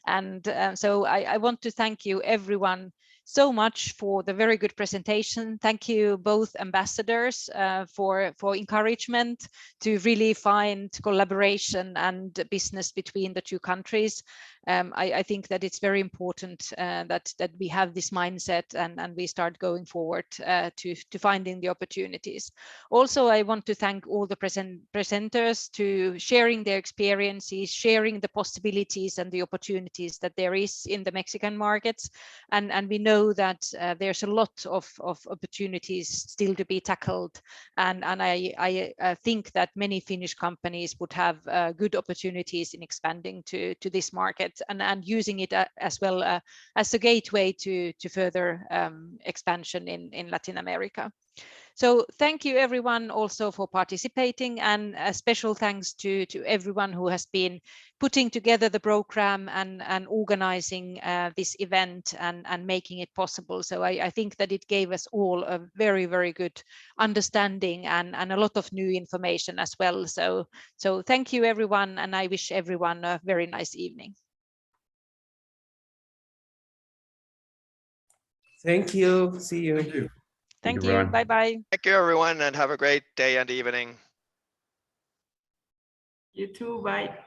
and so I want to thank you everyone so much for the very good presentation. Thank you both ambassadors for encouragement to really find collaboration and business between the two countries. I think that it's very important that we have this mindset and we start going forward to finding the opportunities. Also, I want to thank all the presenters to sharing their experiences, sharing the possibilities and the opportunities that there is in the Mexican markets, and we know that there's a lot of opportunities still to be tackled, and I think that many Finnish companies would have good opportunities in expanding to this market and using it as well as a gateway to further expansion in Latin America. So thank you everyone also for participating, and a special thanks to everyone who has been putting together the program and organizing this event and making it possible. So I think that it gave us all a very, very good understanding and a lot of new information as well. So thank you everyone, and I wish everyone a very nice evening. Thank you. See you. Thank you. Thank you. Bye-bye. Thank you, everyone, and have a great day and evening. You too. Bye.